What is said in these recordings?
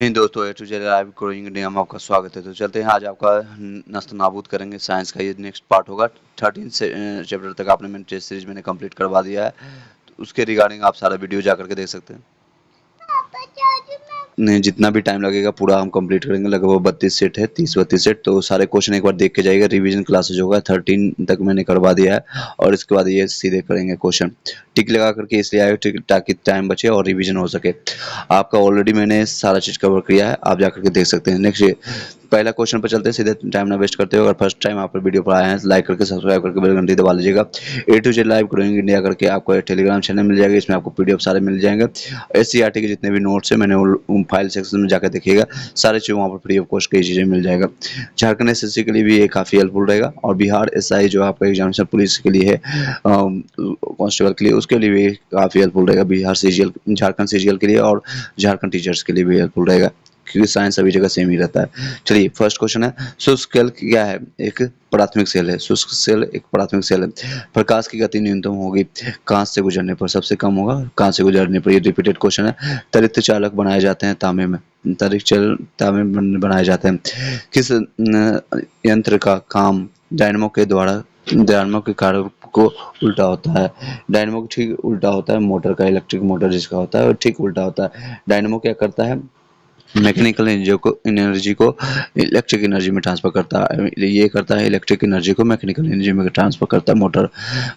इन दोस्तों A to Z Live Growing India में आपका स्वागत है। तो चलते हैं, आज आपका नस्त नाबूद करेंगे साइंस का ये नेक्स्ट पार्ट होगा। 13 से चैप्टर तक आपने मैंने टेस्ट सीरीज मैंने कंप्लीट करवा दिया है, तो उसके रिगार्डिंग आप सारा वीडियो जा करके देख सकते हैं। नहीं, जितना भी टाइम लगेगा पूरा हम कंप्लीट करेंगे। लगभग 32 सेट है, 30-32 सेट, तो सारे क्वेश्चन एक बार देख के जाइएगा। रिवीजन क्लासेज होगा, 13 तक मैंने करवा दिया है और इसके बाद ये सीधे करेंगे क्वेश्चन। टिक लगा करके इसलिए आए ताकि टाइम बचे और रिवीजन हो सके। आपका ऑलरेडी मैंने सारा चीज कवर किया है, आप जाकर के देख सकते हैं। नेक्स्ट पहला क्वेश्चन पर चलते हैं, सीधे टाइम ना वेस्ट करते हो। अगर फर्स्ट टाइम आप वीडियो पर आए हैं, लाइक करके सब्सक्राइब करके बेल घंटी दबा लीजिएगा। A to Z Live Growing India करके आपको टेलीग्राम चैनल मिल जाएगा, इसमें आपको पीडीएफ सारे मिल जाएंगे। एससीईआरटी के जितने भी नोट्स है मैंने फाइल सेक्शन में जाकर देखिएगा, सारे चीज़ वहाँ पर फ्री ऑफ कॉस्ट कई चीज़ें मिल जाएगा। झारखंड एसएससी के लिए भी ये काफ़ी हेल्पफुल रहेगा, और बिहार एसआई जो आपका एग्जामिनेशन पुलिस के लिए है, कांस्टेबल के लिए, उसके लिए भी काफ़ी हेल्पफुल रहेगा। बिहार सीजीएल, झारखंड सीजीएल के लिए और झारखंड टीचर्स के लिए भी हेल्पफुल रहेगा, क्योंकि साइंस सभी जगह सेम ही रहता है। चलिए, फर्स्ट क्वेश्चन है, शुष्क सेल क्या है? एक प्राथमिक सेल है। शुष्क सेल एक प्राथमिक सेल है। प्रकाश की गति न्यूनतम होगी कांच से गुजरने पर, सबसे कम होगा कांच से गुजरने पर। ये रिपीटेड क्वेश्चन है। तरित्र चालक बनाए जाते हैं तांबे में, तांबे में बनाए जाते हैं। किस यंत्र का काम डायनमो के द्वारा, डायनमो के कार्य को उल्टा होता है? डायनमो को ठीक उल्टा होता है मोटर का, इलेक्ट्रिक मोटर जिसका होता है वो ठीक उल्टा होता है। डायनमो क्या करता है? मैकेनिकल एनर्जी को इलेक्ट्रिक एनर्जी में ट्रांसफर करता है। ये करता है इलेक्ट्रिक एनर्जी को मैकेनिकल एनर्जी में ट्रांसफर करता है मोटर।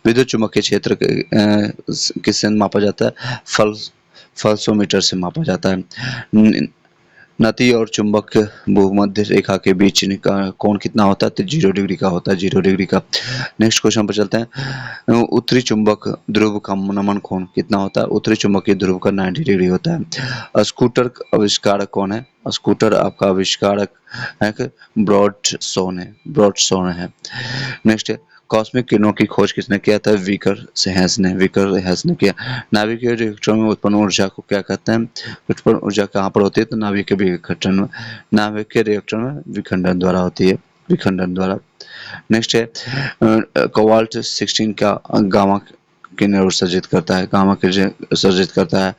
विद्युत चुम्बकीय क्षेत्र किससे मापा जाता है? फल्सोमीटर से मापा जाता है। नती और चुंबक भूमध्य रेखा के बीच का कोण कितना होता है? तो 0 डिग्री का होता है, 0 डिग्री का। नेक्स्ट क्वेश्चन पर चलते हैं। उत्तरी चुंबक ध्रुव का नमन कोण कितना होता है? उत्तरी चुंबकीय ध्रुव का 90 डिग्री होता है। स्कूटर आविष्कारक कौन है? स्कूटर आपका आविष्कारक है ब्रॉडसोन है, ब्रॉडसोन है। नेक्स्ट है, कॉस्मिक किरणों की खोज किसने किया था? विकर हैस ने किया। नाभिकीय रिएक्टरों में उत्पन्न ऊर्जा को क्या कहते हैं? उत्पन्न ऊर्जा कहाँ पर होती है? तो नाभिकीय विखंडन में, नाभिकीय रिएक्टर में विखंडन द्वारा होती है, विखंडन द्वारा। नेक्स्ट है, कोबाल्ट 16 का गामा किरण उत्सर्जित करता है, गामा किरण उत्सर्जित करता है।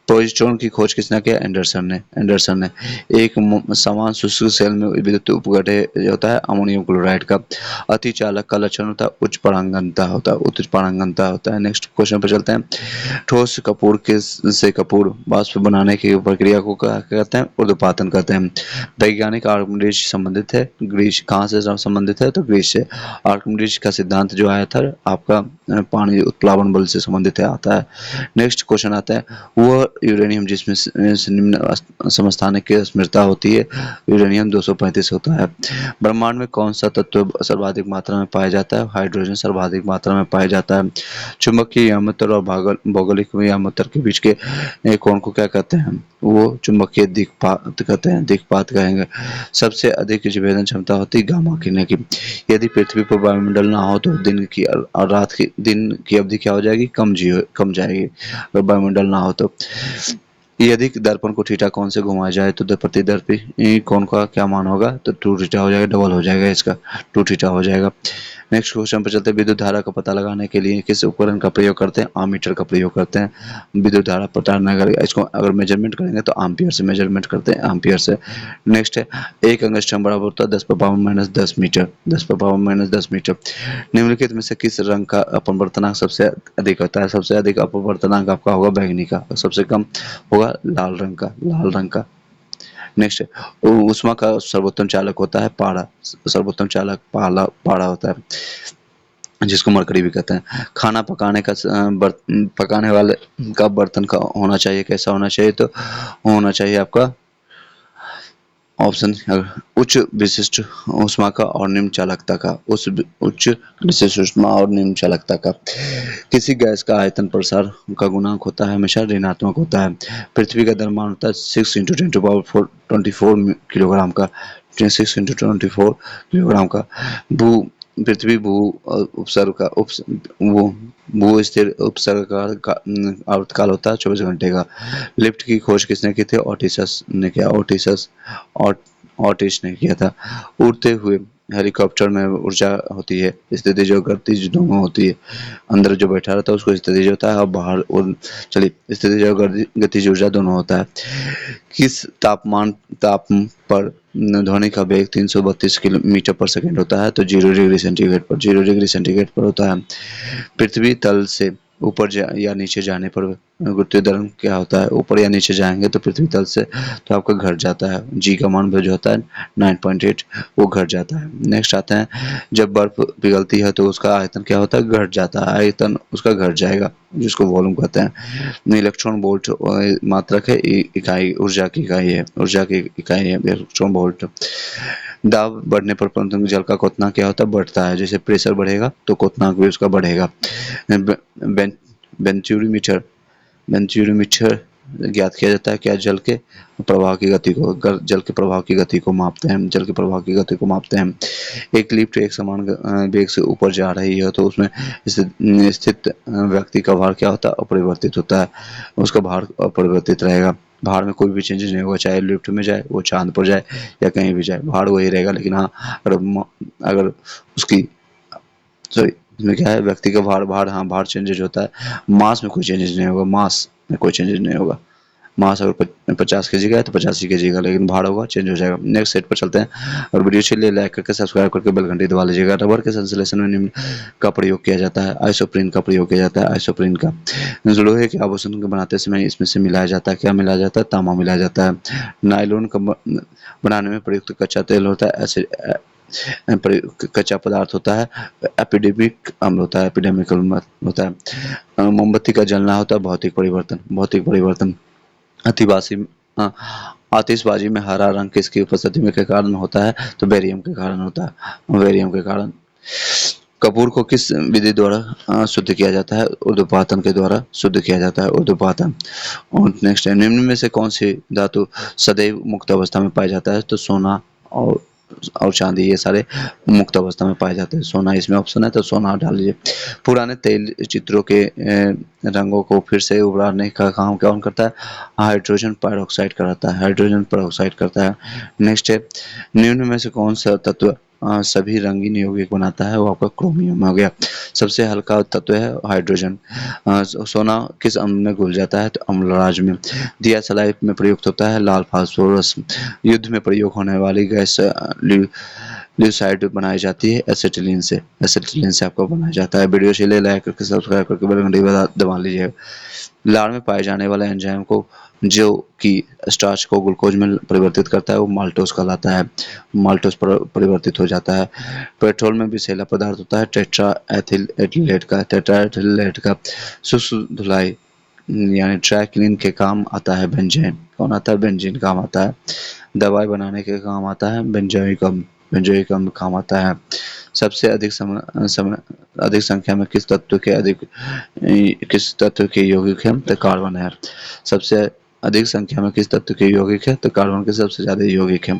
प्रोजेस्टेरोन की खोज किसने किया? एंडरसन ने। एक समान शुष्क सेल में विद्युत उपघटन होता है अमोनियम क्लोराइड का। अतिचालक का लक्षण होता है उच्च परागणता होता है, नेक्स्ट क्वेश्चन पर चलते हैं। ठोस कपूर से कपूर वाष्प बनाने की प्रक्रिया को क्या कहते हैं? ऊर्ध्वपातन कहते हैं। वैज्ञानिक आर्किमिडीज संबंधित है ग्रीस, कहाँ से संबंधित है? तो ग्रीस से। आर्किमिडीज का सिद्धांत जो आया था आपका पानी उत्प्लावन बल से संबंधित है, आता है। नेक्स्ट क्वेश्चन आता है, वह यूरेनियम जिसमें निम्न समस्थानिक की स्मृता होती है, यूरेनियम 235 होता है। ब्रह्मांड में कौन सा तत्व सर्वाधिक मात्रा में पाया जाता है? हाइड्रोजन सर्वाधिक मात्रा में पाया जाता है। चुंबकीय यामोत्तर और भौगोलिक यामोत्तर के बीच के कोण को क्या कहते हैं? वो चुंबकीय दिक्पात कहते हैं, दिक्पात कहेंगे। सबसे अधिक विभेदन क्षमता होती है गामा किरणें की। यदि पृथ्वी पर वायुमंडल ना हो तो दिन की और रात की, दिन की अवधि क्या हो जाएगी? कम जाएगी, अगर वायुमंडल ना हो तो। यदि दर्पण को थीटा कोण से घुमाया जाए तो प्रतिदर्पी कोण का क्या मान होगा? तो 2 थीटा हो जाएगा, डबल हो जाएगा इसका, 2 थीटा हो जाएगा। नेक्स्ट क्वेश्चन पर चलते हैं। विद्युत धारा का पता लगाने के लिए किस उपकरण का प्रयोग करते हैं? आमीटर का प्रयोग करते हैं। विद्युत धारा पता लगाने, इसको अगर मेजरमेंट करेंगे तो एम्पियर से मेजरमेंट करते हैं, एम्पियर से। नेक्स्ट है, एक एंगस्ट्रम बराबर होता है 10 पर पावर माइनस 10 मीटर, 10 पर पावर माइनस 10 मीटर। निम्नलिखित में से किस रंग का अपवर्तनांक सबसे अधिक होता है? सबसे अधिक अपवर्तनांक आपका होगा बैंगनी का, सबसे कम होगा लाल रंग का। नेक्स्ट, ऊष्मा का सर्वोत्तम चालक होता है पारा, सर्वोत्तम चालक पारा होता है, जिसको मरकरी भी कहते हैं। खाना पकाने का पकाने वाले का बर्तन का होना चाहिए, कैसा होना चाहिए? तो होना चाहिए आपका ऑप्शन उच्च विशिष्ट ऊष्मा का और निम्न चालकता का, उच्च विशिष्ट ऊष्मा और निम्न चालकता का। किसी गैस का आयतन प्रसार का गुणांक होता है हमेशा ऋणात्मक होता है। पृथ्वी का द्रव्यमान होता है 6 × 10⁴ किलोग्राम का, 6 × 10⁴ किलोग्राम का। पृथ्वी भू उपसर्ग का भू स्थिर उपसर्ग का आवर्तकाल होता है 24 घंटे का। लिफ्ट की खोज किसने की थी? ऑटिस ने किया, ऑटिस ने किया था। उड़ते हुए हेलीकॉप्टर में ऊर्जा होती है, स्थिति जो गतिज दोनों होती है। अंदर जो बैठा रहता है उसको स्थितिज होता है और बाहर चलिए स्थितिज और गतिज ऊर्जा दोनों होता है। किस ताप पर ध्वनि का वेग 332 किलोमीटर पर सेकंड होता है? तो 0 डिग्री सेंटीग्रेड पर, 0 डिग्री सेंटीग्रेड पर होता है। पृथ्वी तल से ऊपर या नीचे जाने पर गुरुत्वीय त्वरण क्या होता है? ऊपर या नीचे जाएंगे तो पृथ्वी तल से तो आपका घट जाता है, जी का मान जो होता है 9.8 वो घट जाता है। नेक्स्ट आते हैं, जब बर्फ पिघलती है तो उसका आयतन क्या होता है? घट जाता है, आयतन उसका घट जाएगा, जिसको वॉल्यूम कहते हैं। इलेक्ट्रॉन वोल्ट मात्रक है, इकाई ऊर्जा की इकाई है, ऊर्जा की इकाई है इलेक्ट्रॉन वोल्ट। दाब बढ़ने पर परमाणु जल का क्वथनांक क्या होता है? बढ़ता है, जैसे प्रेशर बढ़ेगा तो क्वथनांक भी उसका बढ़ेगा। बेंचुरीमीटर बेंचुरीमीटर ज्ञात किया जाता है क्या? जल के प्रवाह की गति को, जल के प्रवाह की गति को मापते हैं, जल के प्रवाह की गति को मापते हैं। एक लिफ्ट एक समान वेग से ऊपर जा रही है तो उसमें स्थित व्यक्ति का भार क्या होता है? अपरिवर्तित होता है, उसका भार अपरिवर्तित रहेगा। भार में कोई भी चेंजेस नहीं होगा, चाहे लिफ्ट में जाए, वो चांद पर जाए या कहीं भी जाए, भार वही रहेगा। लेकिन हाँ, अगर उसकी सॉरी इसमें क्या है, व्यक्ति का भार हाँ भार चेंजेज होता है, मास में कोई चेंजेज नहीं होगा, मास में कोई चेंजेज नहीं होगा। मास अगर 50 kg का है तो 85 kg का, लेकिन भार होगा चेंज हो जाएगा। नेक्स्ट सेट पर चलते हैं, और वीडियो चलिए लाइक करके सब्सक्राइब करके बेल घंटी दबा लीजिएगा। रबर के संश्लेषण में निम्न का प्रयोग किया जाता है? आइसोप्रीन का प्रयोग किया जाता है, आइसोप्रीन का। लोहे के आभूषण को बनाते समय इसमें से मिलाया जाता है, क्या मिलाया जाता है? तांबा मिलाया जाता है। नायलॉन का बनाने में प्रयुक्त कच्चा तेल होता है, एसिड कच्चा पदार्थ होता है, एपिडेमिक अम्ल होता है, एपिडेमिक अम्ल होता है। मोमबत्ती का जलना होता है भौतिक परिवर्तन, भौतिक परिवर्तन। अतिबासी आतिशबाजी में हरा रंग किसकी उपस्थिति में के कारण होता है? तो बेरियम के कारण होता है, बेरियम के कारण। कपूर को किस विधि द्वारा शुद्ध किया जाता है? ऊर्ध्वपातन के द्वारा शुद्ध किया जाता है, ऊर्ध्वपातन। और नेक्स्ट है, निम्न में से कौन सी धातु सदैव मुक्त अवस्था में पाया जाता है? तो सोना और चांदी, ये सारे मुक्त अवस्था में पाए जाते हैं। सोना इसमें ऑप्शन है तो सोना डाल लीजिए। पुराने तेल चित्रों के रंगों को फिर से उभारने का काम कौन करता है? हाइड्रोजन पेरोक्साइड कराता है, हाइड्रोजन पेरोक्साइड करता है। नेक्स्ट है, निम्न में से कौन सा तत्व सभी रंगीन यौगिक बनाता है? वो आपका क्रोमियम हो गया। सबसे हल्का तत्व है हाइड्रोजन। सोना किस अम्ल में घुल जाता है? तो अम्लराज में। दिया सलाई में प्रयुक्त होता है लाल फास्फोरस। युद्ध में प्रयोग होने वाली गैस ल्यूसाइड बनाई जाती है एसिटिलीन से, एसिटिलीन से आपको बनाया जाता है। वीडियो चलिए लाइक करके सब्सक्राइब करके बेल घंटी दबा लीजिए। लार में पाए जाने वाला एंजाइम को जो कि स्टार्च को ग्लूकोज में परिवर्तित करता है वो माल्टोज कहलाता है, माल्टोज परिवर्तित हो जाता है। पेट्रोल में विषैला पदार्थ होता है टेट्रा एथिलेट का, टेट्रा एथिलेट का। शुष्क धुलाई यानी ट्राइक्लिन के काम आता है बेंजीन, कौन आता है? बेंजीन काम आता है। दवाई बनाने के काम आता है बेंजोइक अम्ल, बेंजोइक अम्ल काम आता है। सबसे अधिक संख्या में किस तत्व के यौगिक है? तो कार्बन है। सबसे अधिक संख्या में किस तत्व के यौगिक है? तो कार्बन के सबसे ज्यादा यौगिक है।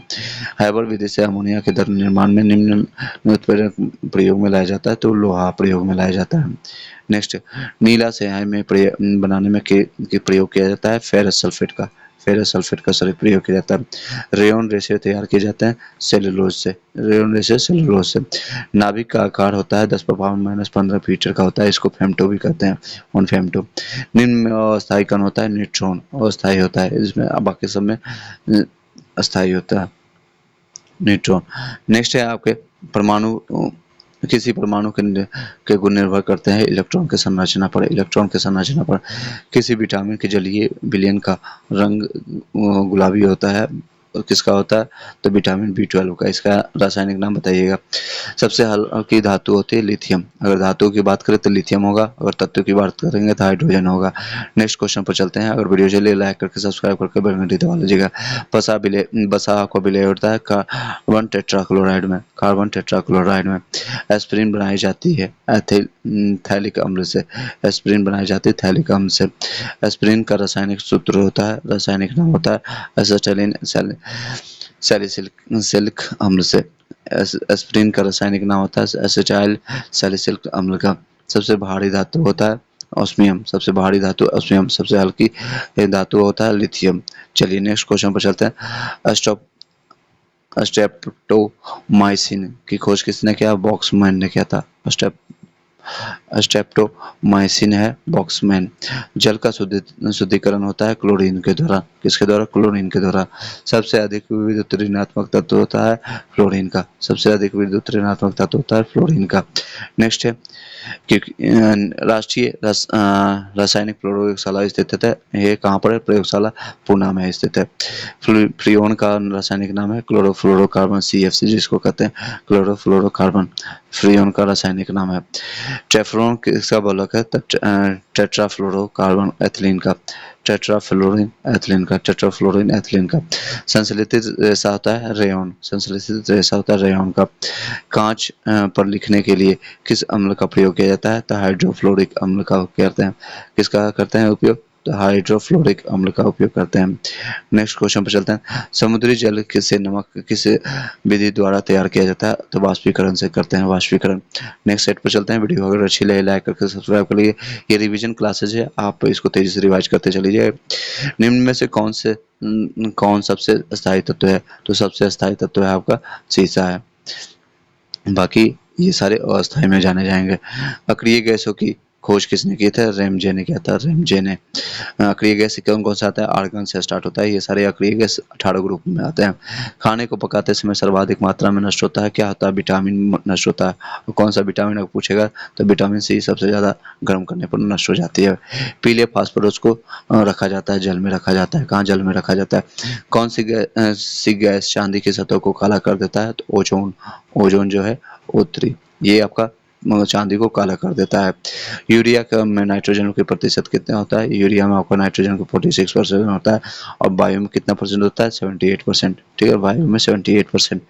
हाइबर विधि से अमोनिया के द्रव निर्माण में निम्न उत्प्रेरक प्रयोग में लाया जाता है? तो लोहा प्रयोग में लाया जाता है। नेक्स्ट, नीला स्याही में बनाने में के प्रयोग किया जाता है फेरस सल्फेट का, फेरस सल्फेट का सॉरी प्रयोग किया जाता है। रेयन रेशे तैयार किए जाते हैं सेलुलोज से, रेयन रेशे सेलुलोज से। नाभिक का आकार होता है 10⁻⁻15 मीटर का होता है, इसको फेम्टो भी कहते हैं, वन फेम्टो। निम्न में अस्थायी कण होता है न्यूट्रॉन, अस्थायी होता है, इसमें बाकी सब में अस्थायी होता है न्यूट्रॉन। नेक्स्ट है आपके परमाणु, किसी परमाणु के गुण निर्भर करते हैं इलेक्ट्रॉन के संरचना पर, इलेक्ट्रॉन के संरचना पर। किसी विटामिन के जलीय विलयन का रंग गुलाबी होता है, किसका होता है? तो विटामिन B12 का। इसका रासायनिक नाम बताइएगा। सबसे हल्की धातु होती है लिथियम, अगर धातु की बात करें तो लिथियम होगा, अगर तत्व की बात करेंगे तो हाइड्रोजन होगा। नेक्स्ट क्वेश्चन पर चलते हैं, अगर वीडियो चलिए लाइक करके सब्सक्राइब करके बेल घंटी दबा लीजिएगा। बसा को विलय होता है कार्बन टेट्राक्लोराइड में, कार्बन टेट्राक्लोराइड में। एस्पिरिन बनाई जाती है थैलिक अम्ल से, एस्पिरिन बनाई जाती है थैलिक अम्ल से। एस्पिरिन का रासायनिक सूत्र होता है, रासायनिक नाम होता है एसिटाइलिन सैलिसिलिक अम्ल से। एस्पिरिन का रासायनिक नाम होता है एसिटाइल सैलिसिलिक अम्ल का। सबसे भारी धातु होता है ऑस्मियम, सबसे भारी धातु ऑस्मियम। सबसे हल्की धातु होता है लिथियम। चलिए नेक्स्ट क्वेश्चन पर चलते हैं। स्ट्रेप्टोमाइसिन की खोज किसने किया? बॉक्समैन ने किया था। स्ट्रेप्टोमाइसिन है बॉक्समैन। जल का शुद्धिकरण होता है क्लोरीन के द्वारा। किसके द्वारा? क्लोरीन के द्वारा। सबसे अधिक विद्युत ऋणात्मक तत्व होता है फ्लोरीन का। सबसे अधिक विद्युत ऋणात्मक तत्व होता है फ्लोरीन का। नेक्स्ट है क्योंकि राष्ट्रीय रासायनिक प्रयोगशाला स्थित है। ये कहाँ पर है? प्रयोगशाला पूना में स्थित है। फ्रियोन का रासायनिक नाम है क्लोरोफ्लोरोकार्बन, CFC जिसको कहते हैं क्लोरोफ्लोरोकार्बन, फ्रियोन का रासायनिक नाम है। टेफ्लॉन किसका बहुलक है? टेट्राफ्लोरोकार्बन एथिलीन का। टेट्राफ्लोरीन एथिलीन का। संश्लेषित रेशा होता है रेयॉन। संश्लेषित रेशा होता है रेयॉन का। कांच पर लिखने के लिए किस अम्ल का प्रयोग किया जाता है? तो हाइड्रोफ्लोरिक अम्ल का करते हैं। किसका करते हैं उपयोग? तो हाइड्रोफ्लोरिक अम्ल का उपयोग करते हैं। नेक्स्ट क्वेश्चन पर चलते हैं। समुद्री जल किसे नमक किस विधि द्वारा तैयार किया जाता है? तो वाष्पीकरण से करते हैं, वाष्पीकरण। नेक्स्ट सेट पर चलते हैं। वीडियो अगर अच्छी लगे लाइक करके सब्सक्राइब कर लीजिए। ये रिवीजन क्लासेज है, आप इसको तेजी से रिवाइज करते चलिए। निम्न में से कौन सबसे स्थायी तत्व है? तो सबसे स्थायी तत्व है आपका शीशा है। बाकी ये सारे अस्थाई में जाने जाएंगे। अक्रिय गैसों की खोज किसने की था? रेमजे ने किया था, रेमजे ने। अक्रिय गैस कौन कौन सा आता है? आर्गन से स्टार्ट होता है। ये सारे अक्रिय गैस 18 ग्रुप में आते हैं। खाने को पकाते समय सर्वाधिक मात्रा में नष्ट होता है, क्या होता है? विटामिन नष्ट होता है। और कौन सा विटामिन अगर पूछेगा तो विटामिन सी सबसे ज़्यादा गर्म करने पर नष्ट हो जाती है। पीले फास्फोरस को रखा जाता है, जल में रखा जाता है। कहाँ? जल में रखा जाता है। कौन सी गैस चांदी की सतह को काला कर देता है? तो ओजोन। ओजोन जो है O3, ये आपका चांदी को काला कर देता है। यूरिया का में नाइट्रोजन के प्रतिशत कितना होता है? यूरिया में आपका नाइट्रोजन का 46% होता है। और वायु में कितना परसेंट होता है? 78%। ठीक है, वायु में 78%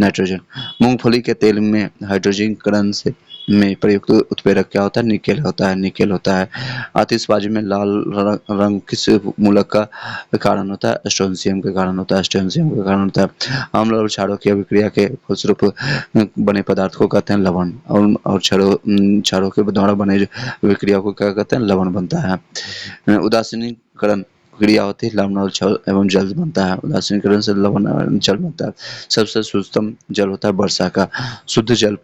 नाइट्रोजन। मूंगफली के तेल में हाइड्रोजनीकरण से में प्रयुक्त उत्प्रेरक क्या होता है? निकेल होता है, निकेल होता है। आतिशबाजी में लाल रंग किस मूलक का कारण होता है? स्ट्रोंशियम के कारण होता है, स्ट्रोंशियम के कारण होता है। अम्ल और क्षारों की अभिक्रिया के फलस्वरूप बने पदार्थ को कहते हैं लवण। और क्षारों के द्वारा बने विक्रिया को क्या कहते हैं? लवण बनता है। उदासीनीकरण क्रिया होती है, लवण और छल एवं जल बनता है। उदासीनीकरण से लवण और जल बनता है। सबसे शुद्धतम जल होता है वर्षा का। शुद्ध जल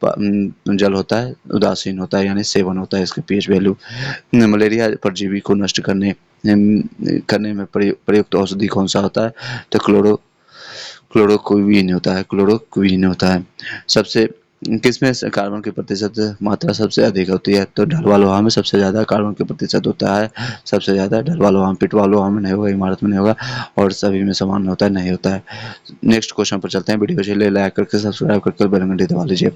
होता है, उदासीन होता है यानी सेवन होता है, इसका pH वैल्यू। मलेरिया परजीवी को नष्ट करने में प्रयुक्त औषधि कौन सा होता है? तो क्लोरोक्विन होता है, क्लोरोक्विन होता है। सबसे किसमें कार्बन की प्रतिशत मात्रा सबसे अधिक होती है? तो ढलवा लोहा में सबसे ज़्यादा कार्बन की प्रतिशत होता है। सबसे ज़्यादा ढलवा लोहा में, पिटवा लोहा में नहीं होगा, इमारत में नहीं होगा, और सभी में समान होता है, नहीं होता है। नेक्स्ट क्वेश्चन पर चलते हैं। वीडियो चलिए लाइक करके सब्सक्राइब करके बेल घंटी दबा लीजिए।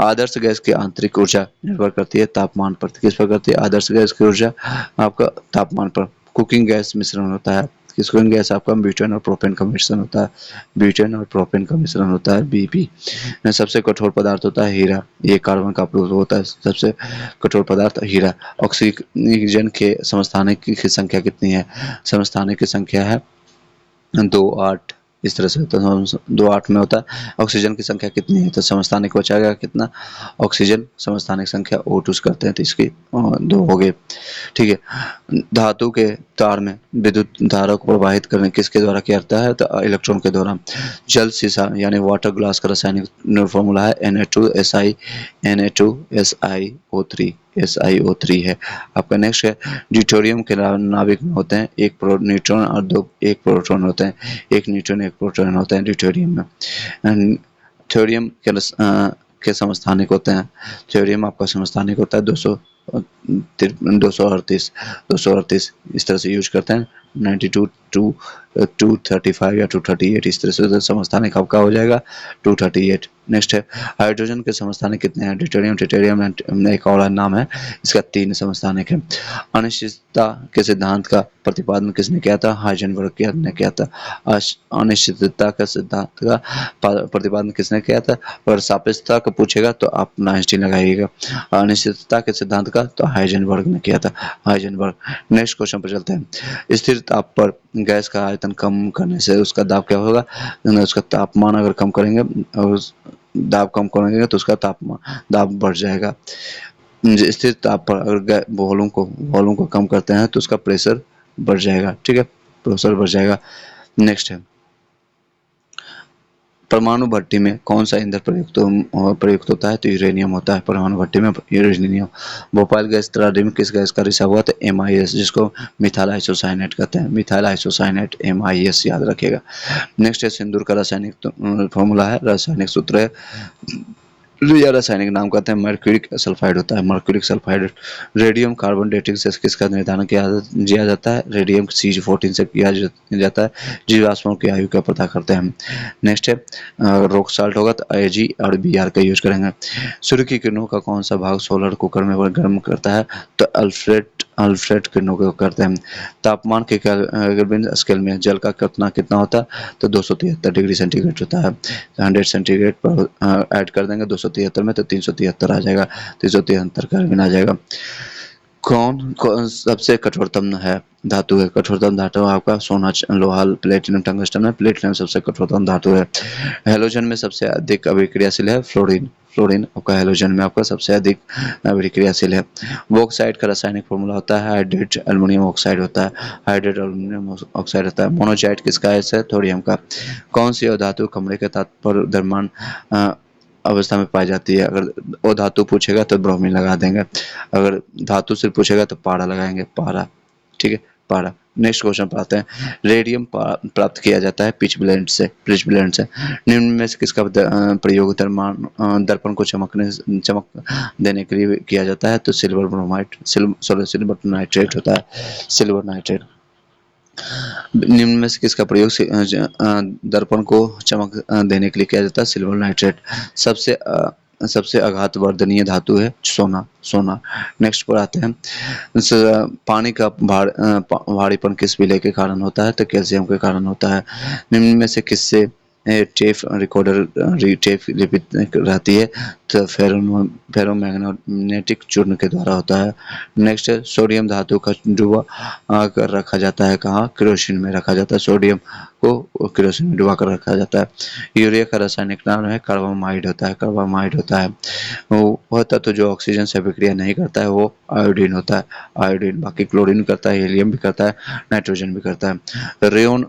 आदर्श गैस की आंतरिक ऊर्जा निर्भर करती है तापमान पर। किस पर करती है? आदर्श गैस की ऊर्जा आपका तापमान पर। कुकिंग गैस मिश्रण होता है। कुकिंग गैस आपका ब्यूटेन और प्रोपेन का मिश्रण होता है। ब्यूटेन और प्रोपेन का मिश्रण होता है, BP। सबसे कठोर पदार्थ होता है हीरा। ये कार्बन का अवरोध होता है। सबसे कठोर पदार्थ हीरा। ऑक्सीजन के समस्थानिक की संख्या कितनी है? समस्थानिक की संख्या है 2, 8। इस तरह से होता है, 2, 8 में होता है। ऑक्सीजन की संख्या कितनी है? तो समस्थानिक बचाएगा कितना? ऑक्सीजन समस्थानिक संख्या O2 करते हैं, तो इसकी 2 हो गए। ठीक है। धातु के तार में विद्युत धारा को प्रवाहित करने किसके द्वारा किया जाता है? तो इलेक्ट्रॉन के द्वारा। जल शीशा यानी वाटर ग्लास का रासायनिक फॉर्मूला है Na2Si, SiO3 है आपका। नेक्स्ट है ड्यूटेरियम के नाभिक में होते हैं एक न्यूट्रॉन और एक प्रोटॉन होते हैं। एक न्यूट्रॉन एक प्रोटॉन होते हैं ड्यूटेरियम में। थ्योरियम के समस्थानिक होते हैं। थ्योरियम आपका समस्थानिक होता है 238 इस तरह से यूज करते हैं। 92 टू 235 या 238 इस तरह से समस्थानिक आपका हो जाएगा 238। नेक्स्ट है हाइड्रोजन के समस्थानिक कितने हैं? ड्यूटेरियम, ट्रिटियम, एक और नाम है इसका 3 समस्थानिक है। अनिश्चितता के सिद्धांत का प्रतिपादन किसने किया था? हाइजेनबर्ग ने किया था। अनिश्चितता का सिद्धांत का प्रतिपादन किसने किया था? और सापेक्षता का पूछेगा तो आप आइंस्टीन लगाइएगा। अनिश्चितता के सिद्धांत का तो हाइजेनबर्ग ने किया था, हाइजेनबर्ग। नेक्स्ट क्वेश्चन पर चलते हैं। स्थिर ताप पर गैस का आयतन कम करने से उसका दाब क्या होगा? उसका तापमान अगर कम करेंगे और दाब कम करेंगे तो उसका दाब बढ़ जाएगा। स्थिर ताप पर अगर वॉल्यूम को कम करते हैं तो उसका प्रेशर बढ़ जाएगा। ठीक है, प्रेशर बढ़ जाएगा। नेक्स्ट है परमाणु भट्टी में कौन सा ईंधन प्रयुक्त होता है? तो यूरेनियम होता है परमाणु भट्टी में, यूरेनियम। भोपाल गैस तरारी में किस गैस का रिसाव हुआ? तो MIS, जिसको मिथाइल आइसोसाइनेट कहते हैं, मिथाइल आइसोसाइनेट, MIS याद रखिएगा। नेक्स्ट है सिंदूर का रासायनिक फॉर्मूला है, रासायनिक सूत्र है या रासायनिक नाम कहते हैं, मर्क्यूरिक सल्फाइड होता है, mercuric sulphide. Radium carbon dating से किसका निर्धारण किया जाता है? रेडियम CH14 से किया जाता है। जीवाश्मों की आयु का पता करते हैं हम। नेक्स्ट है रॉक साल्ट होगा तो AG और BR का यूज करेंगे। सूर्य की किरणों का कौन सा भाग सोलर कुकर में गर्म करता है? तो अल्फ्रेड किरणों को करते हैं। तापमान के केल्विन स्केल में जल का कितना होता है? तो 273 डिग्री सेंटीग्रेड होता है। 100 सेंटीग्रेड पर ऐड कर देंगे 273 में तो 373 आ जाएगा, 373 केल्विन आ जाएगा। कौन सबसे कठोरतम है धातु है? कठोरतम धातु आपका सोना, लोहा, प्लेटिनम, टंगस्टन है। प्लेटिनम सबसे कठोरतम धातु है। हैलोजन में सबसे अधिक अभिक्रियाशील है फ्लोरीन, फ्लोरीन आपका हैलोजन में आपका सबसे अधिक अभिक्रियाशील है। बॉक्साइट का रासायनिक फॉर्मूला होता है हाइड्रेट एल्युमिनियम ऑक्साइड होता है, हाइड्रेट एल्युमिनियम ऑक्साइड होता है। मोनोजाइट किसका है? थोरियम का। कौन सी धातु कमरे के ताप पर द्रव्यमान अवस्था में पाई जाती है? अगर वो धातु पूछेगा तो ब्रोमीन लगा देंगे, अगर धातु से पूछेगा तो पारा लगाएंगे, पारा। ठीक है, पारा। नेक्स्ट क्वेश्चन पर आते हैं। रेडियम प्राप्त किया जाता है पिच ब्लेंड से, पिच ब्लेंड से। निम्न में से किसका प्रयोग दर्पण को चमक देने के लिए किया जाता है? तो सिल्वर ब्रोमाइड, सिल्वर नाइट्रेट होता है, सिल्वर नाइट्रेट। निम्न में से किसका प्रयोग दर्पण को चमक देने के लिए किया जाता है? Silver nitrate. सबसे आघात वर्धनीय धातु है सोना, सोना। नेक्स्ट पर आते हैं। पानी का भारीपन किस विलय के कारण होता है? तो कैल्शियम के कारण होता है। निम्न में से किससे टेप रिकॉर्डर टेप लिपित रहती है? तो फेरोमैग्नेटिक चूर्ण के द्वारा होता है। नेक्स्ट है सोडियम धातु का डुबा कर रखा जाता है कहाँ? केरोसिन में रखा जाता है, सोडियम को केरोसिन में डुबा कर रखा जाता है। यूरिया का रासायनिक नाम है कार्बामाइड होता है, कार्बामाइड होता है। वह तत्व जो ऑक्सीजन से अभिक्रिया नहीं करता है वो आयोडीन होता है, आयोडीन। बाकी क्लोरीन करता है, हीलियम भी करता है, नाइट्रोजन भी करता है। रेयन,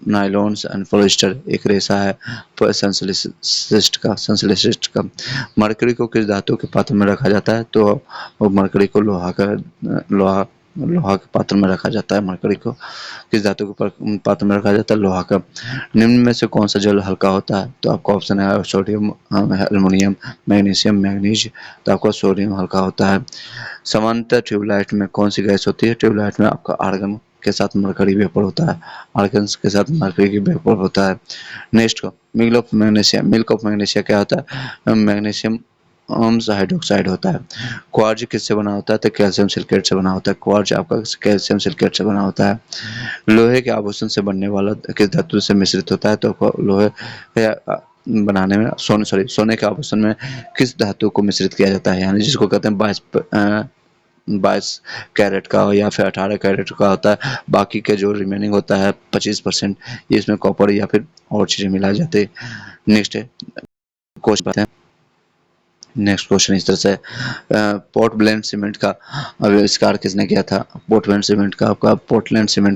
नायलॉन एंड पॉलिस्टर एक रेशा है संश्लेषित का। मरकरी को किस धातु के पात्र में रखा जाता है? तो मरकरी को लोहा के पात्र में रखा जाता है। मरकरी को किस धातु के पात्र में रखा जाता है? लोहा का। निम्न में से कौन सा जल हल्का होता है? तो आपका ऑप्शन है सोडियम, एल्युमिनियम, मैग्नीशियम, मैग्नीज। तो आपका सोडियम हल्का होता है। सामान्यतः ट्यूबलाइट में कौन सी गैस होती है? ट्यूबलाइट में आपका आर्गन के साथ मरकरी वेपर होता है, आर्गन के साथ मरकरी की वेपर होता है। नेक्स्ट को milk of magnesia, milk of magnesia क्या होता है? मैग्नीशियम हाइड्रोक्साइड होता है। क्वार्ज किससे बना होता है? तो कैल्शियम सिलिकेट से बना होता है, क्वार्ज आपका कैल्शियम सिलिकेट से बना होता है। लोहे के आभूषण से बनने वाला किस धातु से मिश्रित होता है? तो लोहे बनाने में सोने के आभूषण में किस धातु को मिश्रित किया जाता है? यानी जिसको कहते हैं 22 कैरेट का या फिर 18 कैरेट का होता है, बाकी के जो रिमेनिंग होता है 25% ये इसमें कॉपर या फिर और चीजें मिलाई जाती है। नेक्स्ट है क्वेश्चन, नेक्स्ट क्वेश्चन इस तरह से पोर्टलैंड सीमेंट का आविष्कार किसने किया था? पोर्टलैंड सीमेंट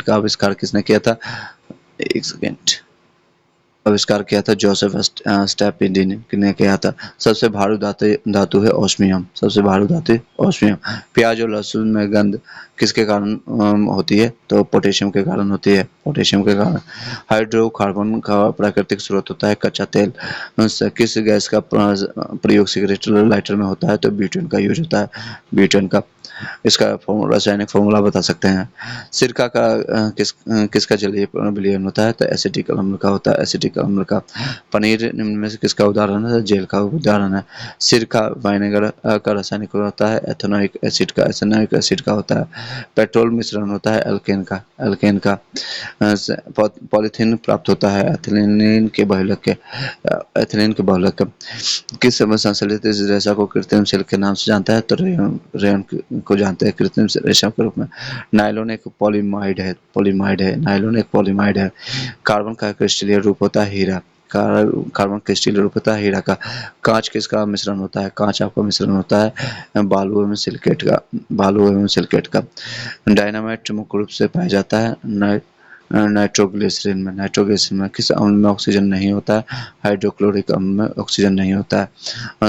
का आविष्कार किसने किया था? एक सेकेंड, आविष्कार किया था जोसेफ स्टेफेडी ने किया था। सबसे भारी धातु है ओस्मियम, सबसे भारी धातु ओस्मियम। प्याज और लहसुन में गंध किसके कारण होती है? तो पोटेशियम के कारण होती है, पोटेशियम के कारण। हाइड्रोकार्बन का प्राकृतिक स्रोत होता है कच्चा तेल। किस गैस का प्रयोग सिगरेट लाइटर में होता है? तो ब्यूटेन का यूज होता है, ब्यूटेन का। इसका रासायनिक फॉर्मूला बता सकते हैं। सिरका का किसका जलीय विलयन होता है? तो एसिटिक अम्ल का होता है, एसिटिक अम्ल का। पनीर निम्न में से किसका उदाहरण है? जेल का उदाहरण है। सिरका वाइनेगर का रासायनिक होता है एथेनोइक एसिड का, एथेनोइक एसिड का होता है। पेट्रोल मिश्रण होता है एल्केन का, एल्केन का। पॉलीथीन प्राप्त होता है एथिलीन के बहुलक के, एथिलीन के बहुलक। किस संश्लेषित रेशा को कृत्रिम सिल्क के नाम से जानता है? तो रेयन को जानते हैं कृत्रिम रेशम के रूप में। नायलॉन एक पॉलीमाइड है, पॉलीमाइड है, नायलॉन एक पॉलीमाइड है। कार्बन का क्रिस्टलीय रूप होता है हीरा, कार्बन क्रिस्टलीय रूप होता है हीरा का। कांच किसका मिश्रण होता है? कांच आपका मिश्रण होता है बालू एवं सिलिकेट का, बालू एवं सिलिकेट का। डायनामाइट मुख्य रूप से पाया जाता है नाइट्रोग्लिसरीन में किस अम्ल में ऑक्सीजन नहीं होता है? हाइड्रोक्लोरिक अम्ल में ऑक्सीजन नहीं होता है।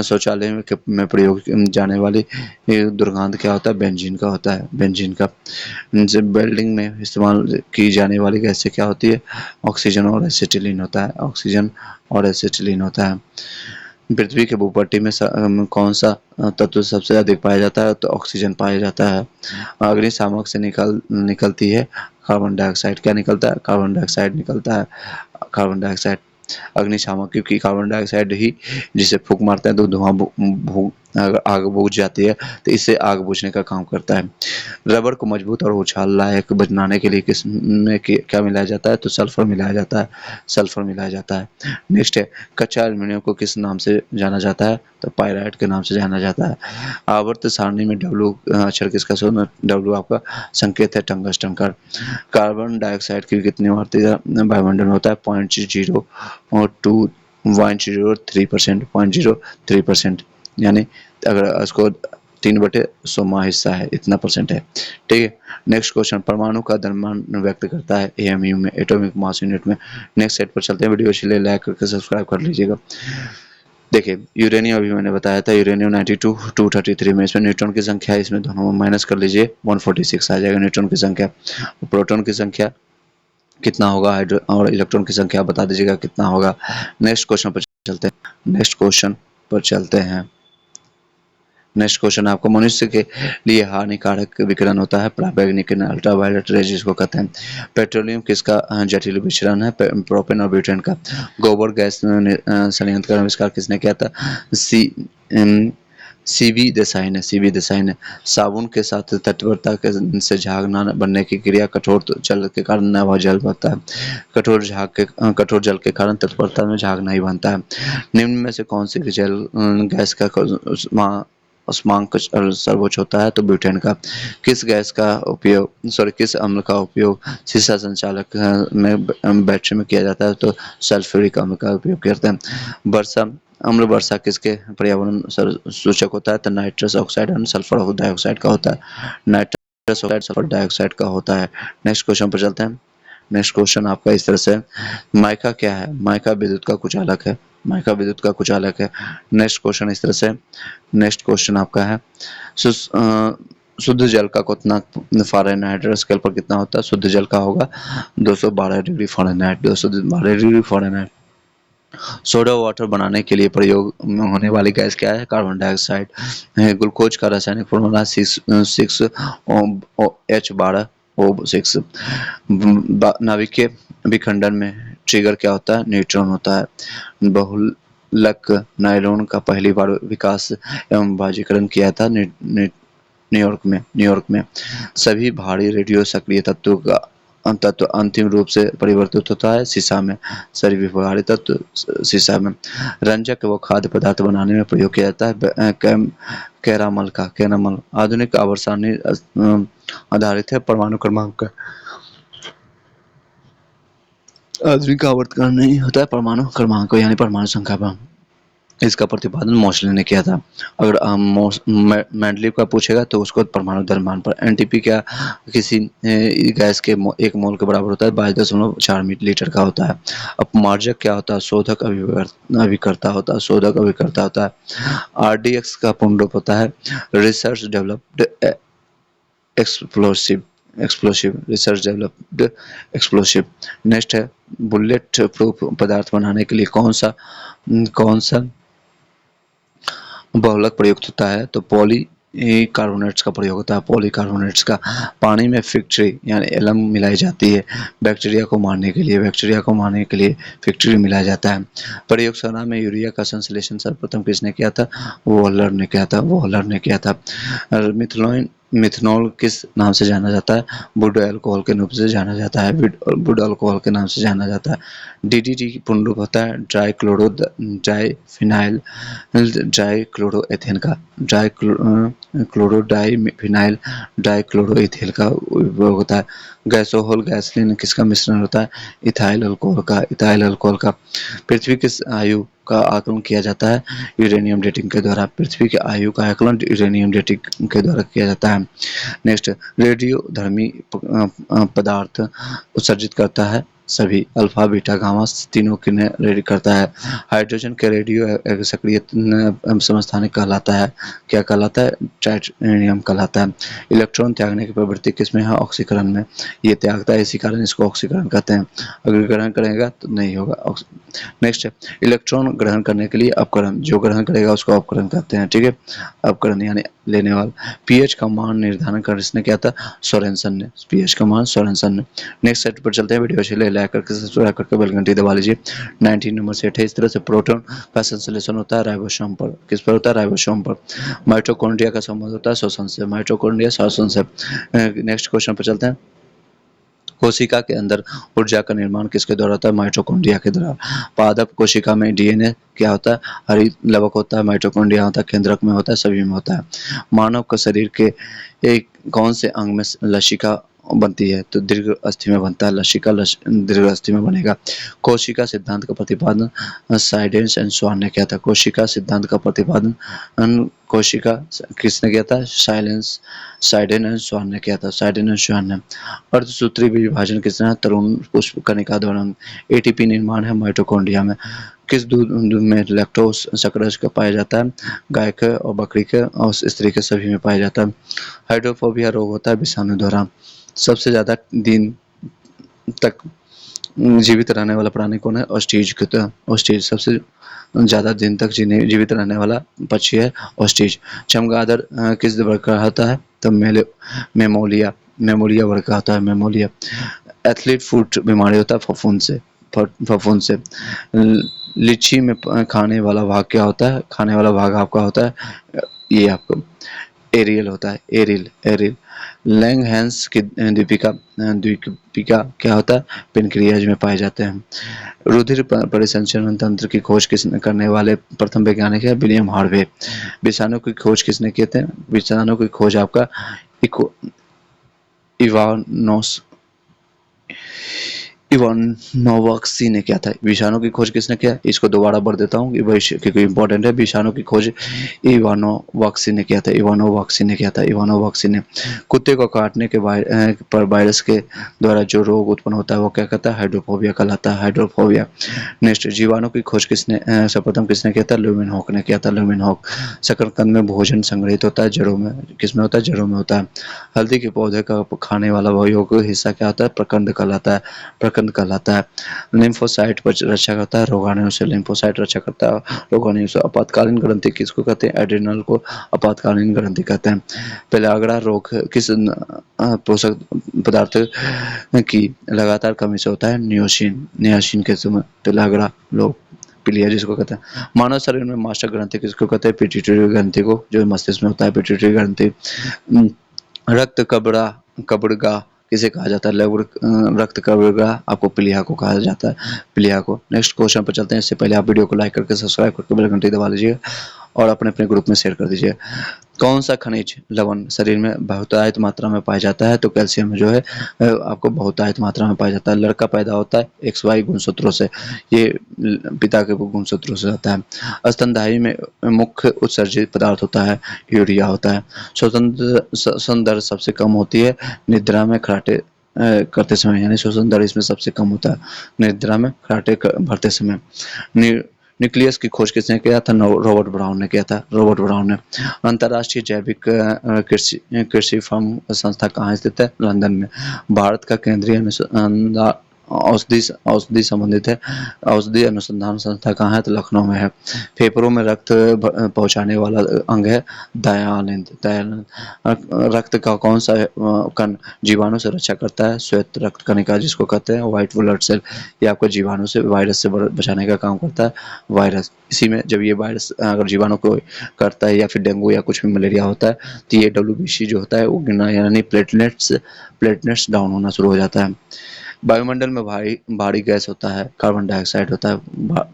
शौचालय में प्रयोग जाने वाली दुर्गंध क्या होता है? बेंजीन का होता है, बेंजीन का। जब वेल्डिंग में इस्तेमाल की जाने वाली गैसें क्या होती है? ऑक्सीजन और एसिटिलीन होता है, ऑक्सीजन और एसिटिलीन होता है। पृथ्वी के भूपट्टी में कौन सा तत्व सबसे अधिक पाया जाता है? तो ऑक्सीजन पाया जाता है। अग्निशामक से निकलती है कार्बन डाइऑक्साइड। क्या निकलता है? कार्बन डाइऑक्साइड निकलता है, कार्बन डाइऑक्साइड। अग्निशामक, क्योंकि कार्बन डाइऑक्साइड ही जिसे फूंक मारते हैं तो धुआं अगर आग बुझ जाती है तो इससे आग बुझने का काम करता है। रबर को मजबूत और उछाल लायक बनाने के लिए किस में क्या मिलाया जाता है? तो सल्फर मिलाया जाता है, सल्फर मिलाया जाता है। नेक्स्ट है, कच्चा एल्यूमिनियम को किस नाम से जाना जाता है? तो पाइराइट के नाम से जाना जाता है। आवर्त सारणी में डब्ल्यू अक्षर किसका शोध? डब्ल्यू आपका संकेत है टंगस्टन का। कार्बन डाइऑक्साइड की कितनी मात्रा वायुमंडल में होता है? 0.0 और 2.03%, 0.03%, यानी अगर इसको 3/100 हिस्सा है, इतना परसेंट है। ठीक है। नेक्स्ट क्वेश्चन, परमाणु का द्रव्यमान व्यक्त करता है एमयू में, एटॉमिक मास यूनिट में। नेक्स्ट सेट पर चलते हैं, वीडियो अच्छी लगे लाइक करके सब्सक्राइब कर लीजिएगा। देखिए, यूरेनियम अभी मैंने बताया था, यूरेनियम 92 233 में। इसमें न्यूट्रॉन की संख्या है, इसमें दोनों माइनस कर लीजिए, 146 आ जाएगा न्यूट्रॉन की संख्या। प्रोटॉन की संख्या कितना होगा, हाइड्रो और इलेक्ट्रॉन की संख्या बता दीजिएगा कितना होगा। नेक्स्ट क्वेश्चन पर चलते हैं, नेक्स्ट क्वेश्चन पर चलते हैं। नेक्स्ट क्वेश्चन आपको, मनुष्य के लिए हानिकारक विकिरण होता है पराबैंगनी किरण, अल्ट्रावायलेट रेज जिसको कहते हैं। पेट्रोलियम किसका जटिल मिश्रण है? प्रोपेन और ब्यूटेन का। गोबर गैस संयंत्र का आविष्कार किसने किया था? सीवी देसाई ने, सीवी देसाई ने। साबुन के साथ तत्परता से झाग न बनने की क्रिया कठोर जल के कारण न वह जल बनता है। कठोर जल के कारण तत्परता में झाग नहीं बनता है। निम्न में से कौन सी जल गैस का उष्मांक सर्वोच्च होता है? तो ब्यूटेन का। किस गैस का उपयोग किस अम्ल का उपयोग शीशा संचालक में बैटरी में किया जाता है? तो सल्फ्यूरिक अम्ल का उपयोग करते हैं। वर्षा अम्ल वर्षा किसके पर्यावरण सूचक होता है? तो नाइट्रस ऑक्साइड और सल्फर डाइऑक्साइड का होता है, नाइट्रस ऑक्साइड सल्फर डाइऑक्साइड का होता है। नेक्स्ट क्वेश्चन पर चलते हैं। नेक्स्ट क्वेश्चन आपका इस तरह से, माइका क्या है? माइका विद्युत का कुचालक है, माइका विद्युत का कुचालक है। नेक्स्ट क्वेश्चन इस तरह से, नेक्स्ट क्वेश्चन आपका है, शुद्ध जल का कितना फ़ारेनहाइट स्केल पर कितना होता है? शुद्ध जल का होगा 212 degree Fahrenheit, 212 degree Fahrenheit. Soda water बनाने के लिए प्रयोग होने वाली गैस क्या है? Carbon dioxide. ग्लूकोज का रासायनिक फॉर्मूला 6H12O6। नाभिकीय विखंडन में ट्रिगर क्या होता है? न्यूट्रॉन होता है। बहुलक नायलॉन का पहली बार विकास एवं बाजीकरण किया था न्यूयॉर्क में। सभी भारी रेडियो सक्रिय तत्व अंतिम रूप से परिवर्तित होता है शीशा में, सभी भारी तत्व शीशा में। रंजक व खाद्य पदार्थ बनाने में प्रयोग किया जाता है कैरामल। आधुनिक आवर्सानी आधारित है परमाणु क्रमांक का। आधुनिक आवर्तन नहीं होता है परमाणु क्रमांक यानी परमाणु संख्या पर। इसका प्रतिपादन मोस्ले ने किया था। अगर मेंडलीव का पूछेगा तो उसको परमाणु द्रव्यमान पर। एनटीपी क्या किसी गैस के एक मोल के बराबर होता है, 22.4 लीटर का होता है। अपमार्जक क्या होता है? शोधक अभिकर्ता होता है, शोधक अभिकर्ता होता है। आरडीएक्स का पूर्ण रूप होता है research developed explosive, research developed explosive. Next है, बुलेट प्रूफ पदार्थ बनाने के लिए कौन सा बहुलक प्रयुक्त होता है? तो पॉलीकार्बोनेट्स का प्रयोग होता है, पॉलीकार्बोनेट्स का। पानी में फिक्ट्री यानी एलम मिलाई जाती है बैक्टीरिया को मारने के लिए, फिक्ट्री मिलाया जाता है। प्रयोगशाला में यूरिया का संश्लेषण सर्वप्रथम किसने किया था? वोहलर ने किया था। मिथनॉल किस नाम से जाना जाता है? वुड अल्कोहल के नाम से जाना जाता है, वुड अल्कोहल के नाम से जाना जाता है। डीडीटी की पूर्ण रूप होता है डाइफिनाइल ड्राइक्लोरोएथेन का, क्लोरोडाई फिनाइल डाइक्लोरोइथेल का उपयोग होता है। गैसोहोल गैसोलीन किसका मिश्रण होता है? इथाइल अल्कोहल का। पृथ्वी किस आयु का आकलन किया जाता है? यूरेनियम डेटिंग के द्वारा। पृथ्वी की आयु का आकलन यूरेनियम डेटिंग के द्वारा किया जाता है। नेक्स्ट, रेडियोधर्मी पदार्थ उत्सर्जित करता है सभी अल्फा बीटा गामा तीनों किन्हें रेडी करता है। हाइड्रोजन के रेडियो सक्रिय समस्थानिक कहलाता है, क्या कहलाता है? टाइटेनियम कहलाता है। इलेक्ट्रॉन त्यागने की प्रवृत्ति किसमें है? ऑक्सीकरण में। ये त्यागता है, इसी कारण इसको ऑक्सीकरण कहते हैं। अगर ग्रहण करेगा तो नहीं होगा। नेक्स्ट, इलेक्ट्रॉन ग्रहण करने के लिए अपकरण, जो ग्रहण करेगा उसको अपकरण कहते हैं, ठीक है। अपकरण यानी लेने वाला। पीएच का मान निर्धारण कर इसने किया था? सोरेनसन ने। पीएच का मान सोरेनसन ने। नेक्स्ट सेट पर चलते हैं। वीडियो अच्छी लगे लाइक करके सब्सक्राइब करके बेल घंटी दबा लीजिए। 19 नंबर सेट है। इस तरह से प्रोटॉन का संश्लेषण होता है राइबोसोम पर। किस पर होता है? राइबोसोम पर। माइटोकॉन्ड्रिया का संबंध होता है श्वसन से। माइटोकॉन्ड्रिया श्वसन से। नेक्स्ट क्वेश्चन पर चलते हैं। कोशिका के अंदर ऊर्जा का निर्माण किसके द्वारा होता है? माइटोकॉन्ड्रिया के द्वारा। पादप कोशिका में डीएनए क्या होता है? हरित होता है। माइटोकॉन्ड्रिया होता है, केंद्रक में होता है, सभी में होता है। मानव का शरीर के एक कौन से अंग में लसिका बनती है? तो दीर्घ अस्थि में बनता है लसिका। दीर्घ अस्थि में बनेगा। कोशिका सिद्धांत का प्रतिपादन साइडेंस एंड स्वान ने किया था। कोशिका सिद्धांत का प्रतिपादन कोशिका किसने किया था? साइडेन एंड स्वान ने किया था। साइडेन एंड स्वान ने। अर्धसूत्री विभाजन किसने? तरुण पुष्प कणिका दौरान। एटीपी निर्माण है माइटोकॉन्ड्रिया में। किस दूध में लैक्टोज सक्राज का पाया जाता है? गाय के और बकरी के और स्त्री के सभी में पाया जाता है। हाइड्रोफोबिया रोग होता है विषाणु द्वारा। सबसे ज्यादा दिन तक जीवित रहने वाला प्राणी कौन है? ऑस्ट्रिच। ऑस्ट्रिच सबसे ज्यादा दिन तक जीवित रहने वाला पक्षी है ऑस्ट्रिच। चमगादड़ किस वर्ग का होता है? तो मेमोलिया वर्ग का होता है। मेमोलिया। एथलीट फुट बीमारी होता है फफूंद से। लीची में खाने वाला भाग क्या होता है? खाने वाला भाग आपका होता है ये आपको एरियल होता है। एरिल। लैंगहैंस की द्वीपिका क्या होता है? पेनक्रियाज में पाए जाते हैं। रुधिर परिसंचरण तंत्र की खोज किसने करने वाले प्रथम वैज्ञानिक है? William Harvey. विषाणु की खोज किसने किए थे? विषाणु की खोज आपका इवानोवास्की ने किया था। विषाणु की खोज किसने किया? इसको दोबारा बढ़ देता हूँ क्योंकि इंपॉर्टेंट है। विषाणु की खोज इवानोवास्की ने किया था। इवानोवास्की ने। कुत्ते को काटने के पर वायरस के द्वारा जो रोग उत्पन्न होता है वो क्या कहता है? हाइड्रोफोबिया कहलाता है। हाइड्रोफोबिया। नेक्स्ट, जीवाणु की खोज सर्वप्रथम किसने किया था? ल्यूमेनहॉक ने किया था। ल्यूमेनहॉक। शकरकंद में भोजन संग्रहित होता है जड़ों में। किसमें होता है? जड़ों में होता है। हल्दी के पौधे का खाने वाला अवयव हिस्सा क्या होता है? प्रकंद कहलाता है। लिम्फोसाइट पर रक्षा करता है रोगाणु से। लिम्फोसाइट रक्षा करता है रोगाणु से। आपातकालीन ग्रंथि किसको कहते हैं? एड्रिनल को आपातकालीन ग्रंथि कहते हैं। पेलाग्रा रोग किस पोषक पदार्थ की लगातार कमी से होता है? नियासिन के समय पेलाग्रा रोग पीलिया जिसको कहते हैं। मानव शरीर में मास्टर ग्रंथि किसको कहते हैं? पिट्यूटरी ग्रंथि को, जो मस्तिष्क में होता है पिट्यूटरी ग्रंथि। रक्त कबड़गा किसे कहा जाता है? रक्त कबड़गा आपको प्लीहा को कहा जाता है। प्लीहा को। नेक्स्ट क्वेश्चन पर चलते हैं। इससे पहले आप वीडियो को लाइक करके सब्सक्राइब करके बेल घंटी दबा लीजिए और अपने ग्रुप में शेयर कर दीजिए। कौन सा खनिज लवण शरीर में बहुतायत मात्रा में पाया जाता है? तो कैल्शियम जो है आपको बहुतायत मात्रा में पाया जाता है। लड़का पैदा होता है XY गुणसूत्रों से। ये पिता के गुणसूत्रों से होता है। स्तनधारी में मुख्य उत्सर्जित पदार्थ होता है यूरिया होता है। श्वसन दर सबसे कम होती है निद्रा में खराटे करते समय, यानी श्वसन दर इसमें सबसे कम होता है निद्रा में खराटे भरते समय। न्यूक्लियस की खोज किसने किया था? रॉबर्ट ब्राउन ने किया था। रॉबर्ट ब्राउन ने। अंतर्राष्ट्रीय जैविक कृषि फर्म संस्था कहाँ स्थित है? लंदन में। भारत का केंद्रीय अनुसंधान औषधि संबंधित है। औषधि अनुसंधान संस्था कहाँ है? तो लखनऊ में है। फेफड़ों में रक्त पहुंचाने वाला अंग है दयानंद। रक्त का कौन सा कण जीवाणु से रक्षा करता है? श्वेत रक्त कणिका जिसको कहते हैं, व्हाइट ब्लड सेल। ये आपको जीवाणु से, वायरस से बचाने का काम करता है। वायरस, इसी में जब ये वायरस अगर जीवाणु को करता है या फिर डेंगू या कुछ भी मलेरिया होता है तो ये WBC जो होता है वो गिरना, यानी प्लेटलेट्स डाउन होना शुरू हो जाता है। वायुमंडल में भारी भारी गैस होता है कार्बन डाइऑक्साइड होता है,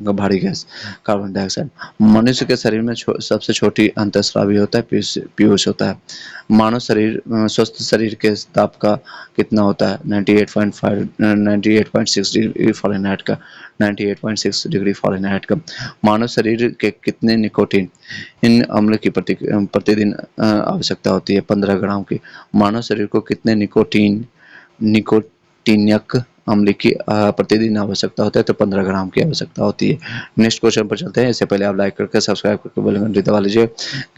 भारी गैस कार्बन डाइऑक्साइड। मनुष्य के शरीर में सबसे छोटी अंतःस्रावी होता है पीयूष होता है। मानव शरीर स्वस्थ शरीर के ताप का कितना होता है? 98.5 98.6 डिग्री फ़ारेनहाइट का, 98.6 डिग्री फ़ारेनहाइट का। मानव शरीर के कितने निकोटीन इन अम्ल की प्रतिदिन आवश्यकता होती है? 15 ग्राम की। मानव शरीर को कितने निकोटिनियक अम्ल की प्रतिदिन आवश्यकता होता है? तो 15 ग्राम की आवश्यकता होती है। नेक्स्ट क्वेश्चन पर चलते हैं। इससे पहले आप लाइक करके सब्सक्राइब करके बेल घंटी दबा लीजिए।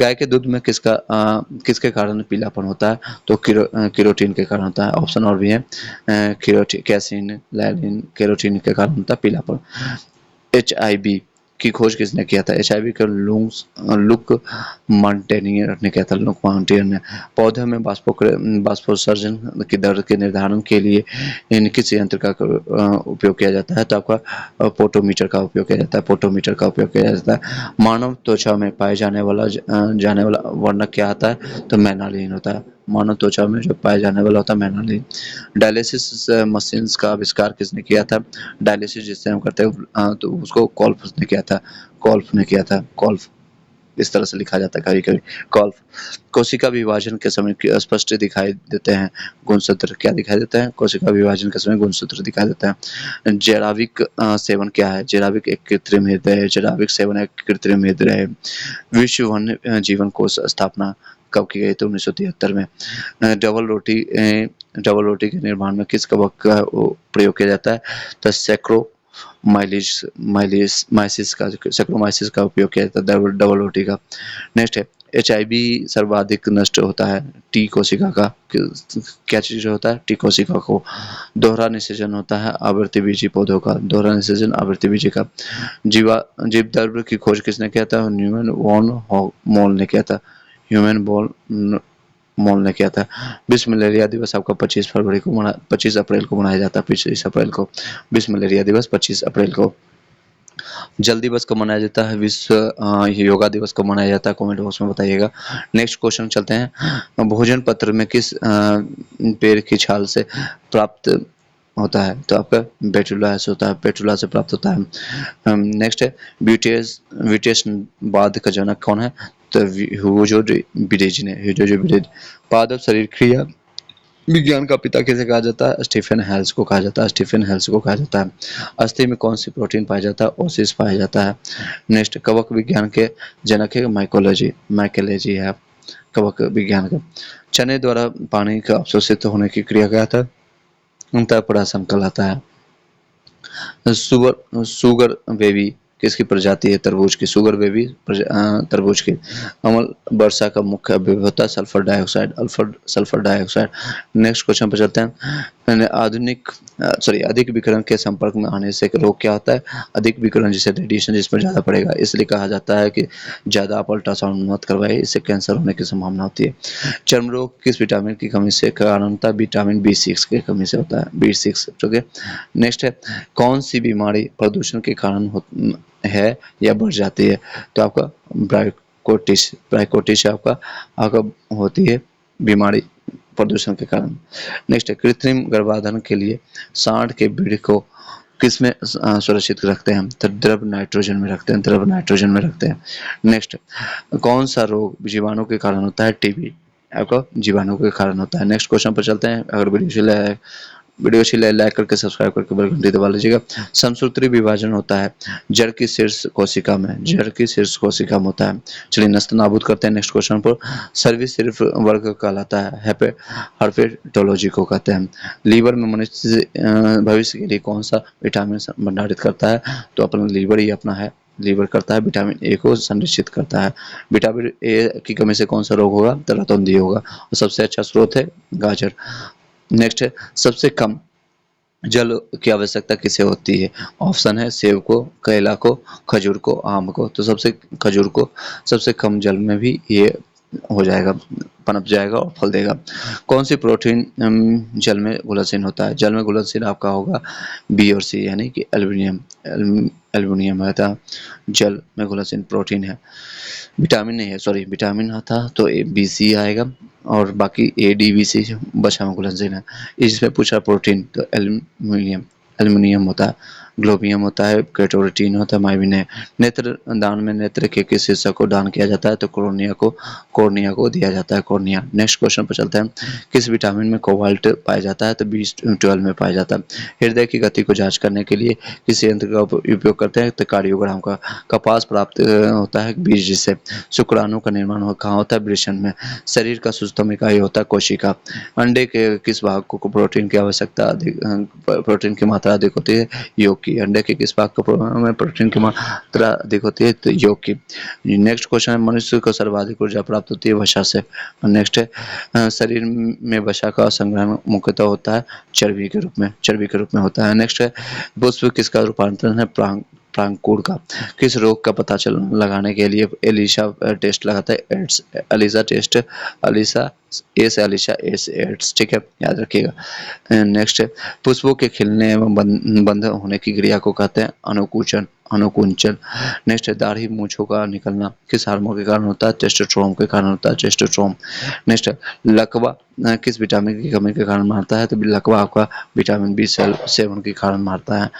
गाय के दूध में किसके कारण पीलापन होता है? तो केरोटीन के कारण होता है। ऑप्शन और भी है, कैसीन, लैलिन, केरोटीन के कारण होता है पीलापन। HIV की खोज किसने किया था? HIV का लुक माउंटेनियर ने किया था, लुक माउंटेनियर ने। पौधे में बाष्पोत्सर्जन की दर के निर्धारण के लिए किस यंत्र का उपयोग किया जाता है? तो आपका पोटोमीटर का उपयोग किया जाता है, पोटोमीटर का उपयोग किया जाता है। मानव त्वचा में पाए जाने वाला वर्णक क्या आता है? तो मेलानिन होता है। मानव त्वचा में जो पाया जाने वाला होता है मेलानिन। डायलिसिस मशीन्स का आविष्कार किसने किया था? डायलिसिस जिससे हम करते हैं तो उसको कोल्फ ने किया था, कोल्फ ने किया था, कोल्फ इस तरह से लिखा जाता है कभी कभी, कोल्फ। कोशिका विभाजन के समय स्पष्ट दिखाई देते हैं गुणसूत्र, क्या दिखाई देते हैं? कोशिका विभाजन के समय गुणसूत्र दिखाई देता है। जैविक सेवन क्या है? जैविक एक कृत्रिम हृदय है, जैविक सेवन एक कृत्रिम हृदय है। विश्व वन्य जीवन कोष स्थापना कब की गई? तो 1973 में। डबल रोटी के निर्माण में किस कवक का प्रयोग किया जाता है? तो सैक्रोमाइसिस का उपयोग किया जाता है डबल रोटी का। नेक्स्ट है, HIV सर्वाधिक नष्ट होता है टी कोशिका का, क्या चीज होता है? टी कोशिका को। दोहरा निषेचन होता है आवृत्तिबीजी पौधों का, दोहरा निषेचन आवृत्तिबीजी का। जीव द्रव्य की खोज किसने किया था? न्यूमैन वॉन मोल ने किया था, ह्यूमन मोल ने किया था। विश्व मलेरिया दिवस आपका 25 अप्रैल को मनाया जाता है, 25 अप्रैल को। विश्व मलेरिया दिवस 25 अप्रैल को। जल दिवस कब मनाया जाता है? विश्व योगा दिवस कब मनाया जाता है? कमेंट बॉक्स में बताइएगा। नेक्स्ट क्वेश्चन चलते हैं। भोजन पत्र में किस पेड़ की छाल से प्राप्त होता है? तो आपका बेटुला से होता है, बेटुला से प्राप्त होता है। नेक्स्ट है, ब्यूटेस बाद का जनक कौन है? तो ह्यूगो बिडेज ने, ह्यूगो बिडेज। पादप शरीर क्रिया विज्ञान का पिता किसे कहा जाता है? स्टीफन हेल्स को कहा जाता है, स्टीफन हेल्स को कहा जाता है। अस्थि में कौन सी प्रोटीन पाया जाता है? ओसिस पाया जाता है। नेक्स्ट, कवक विज्ञान के जनक है माइकोलॉजी है कवक विज्ञान का। चने द्वारा पानी का अवशोषित होने की क्रिया क्या था? अंतःपराशन कहलाता है। सुगर बेबी किसकी प्रजाति है? तरबूज की, शुगर बेबी तरबूज की। अम्ल वर्षा का मुख्य अवयव होता है sulphur dioxide, sulphur dioxide. Next question पर चलते हैं। अधिक विकिरण के संपर्क में आने से रोग क्या होता है? अधिक विकिरण जैसे रेडिएशन जिसमें ज़्यादा पड़ेगा, इसलिए कहा जाता है कि ज़्यादा आप अल्ट्रासाउंड मत करवाइए, इससे कैंसर होने की संभावना होती है। चर्म रोग किस विटामिन की कमी से कारण होता है? विटामिन B6 की कमी से होता है, B6। ठीक है। नेक्स्ट है, कौन सी बीमारी प्रदूषण के कारण है या बढ़ जाती है? तो आपका ब्राइकोटिस आपका होती है बीमारी प्रदूषण के कारण। नेक्स्ट है, कृत्रिम गर्भाधान के लिए सांड के बीड़ को किसमें सुरक्षित रखते हैं? तो द्रव नाइट्रोजन में रखते हैं, द्रव नाइट्रोजन में रखते हैं। नेक्स्ट, कौन सा रोग जीवाणु के कारण होता है? टीबी आपका जीवाणु के कारण होता है। नेक्स्ट क्वेश्चन पर चलते हैं। अगर वीडियो अच्छी लाइक करके सब्सक्राइब करके बेल घंटी दबा लीजिएगा। समसूत्री विभाजन होता है जड़ की शीर्ष कोशिका में, जड़ की शीर्ष कोशिका में होता है। चलिए नस्त नाबूद करते हैं नेक्स्ट क्वेश्चन पर। सर्वश्रेष्ठ वर्ग कहलाता है हर्पेटोलॉजी को कहते हैं। लीवर में मनुष्य भविष्य के लिए कौन सा विटामिन भंडारित करता है? तो अपना लीवर ही अपना है, लीवर करता है विटामिन ए को संरक्षित करता है। विटामिन ए की कमी से कौन सा रोग होगा? तो रतौंधी होगा। और सबसे अच्छा स्रोत है गाजर। नेक्स्ट है, सबसे कम जल की आवश्यकता किसे होती है? ऑप्शन है सेब को, केला को, खजूर को, आम को। तो खजूर को सबसे कम जल में भी ये हो जाएगा, पनप जाएगा और फल देगा। कौन सी प्रोटीन जल में घुलनशील होता है? जल में घुलनशील आपका होगा बी और सी, यानी कि एल्यूमिनियम। एल्यूमिनियम है जल में घुलनशील प्रोटीन है। विटामिन नहीं है, सॉरी विटामिन था तो ए बी सी आएगा, और बाकी ए डी बी सी बचा में ग्लाइसिन है। इसमें पूछा प्रोटीन तो एल्यूमिनियम, एल्यूमिनियम होता है, ग्लोबियम होता है, कैरोटीन होता है, मायोसिन है। नेत्र दान में नेत्र के किस हिस्से को दान किया जाता है तो कोर्निया को दिया जाता है, कोर्निया। नेक्स्ट क्वेश्चन पर चलते हैं। किस विटामिन में कोबाल्ट पाया जाता है तो B12 में पाया जाता है। हृदय की गति को जांच करने के लिए किस यंत्र का उपयोग करते हैं तो कार्डियोग्राम का। कपास प्राप्त होता है बीज से। शुक्राणु का निर्माण कहाँ होता है, वृषण में। शरीर का सूक्ष्मतम इकाई होता है कोशिका। अंडे के किस भाग को प्रोटीन की आवश्यकता अधिक, प्रोटीन की मात्रा अधिक होती है, योग की। अंडे के किस भाग में प्रोटीन की मात्रा अधिक होती है तो योग की। नेक्स्ट क्वेश्चन है, मनुष्य को सर्वाधिक ऊर्जा प्राप्त होती है वसा से। नेक्स्ट है, शरीर में वसा का संग्रहण मुख्यतः होता है चर्बी के रूप में होता है। नेक्स्ट है, पुष्प किसका रूपांतरण है, प्रांकुर का। किस रोग का पता लगाने के लिए एलिशा टेस्ट लगाता है, एड्स। एलिशा टेस्ट, एलिशा एस एड्स, ठीक है, याद रखिएगा। नेक्स्ट है, पुष्पों के खिलने एवं बंद होने की क्रिया को कहते हैं अनुकुंचन। नेक्स्ट है, दाढ़ी मूंछों का निकलना किस हार्मोन के कारण होता है, टेस्टोस्टेरोन के कारण होता है, टेस्टोस्टेरोन। नेक्स्ट है, लकवा किस विटामिन की कमी के कारण मारता है तो लकवा आपका विटामिन B7 के कारण मारता है।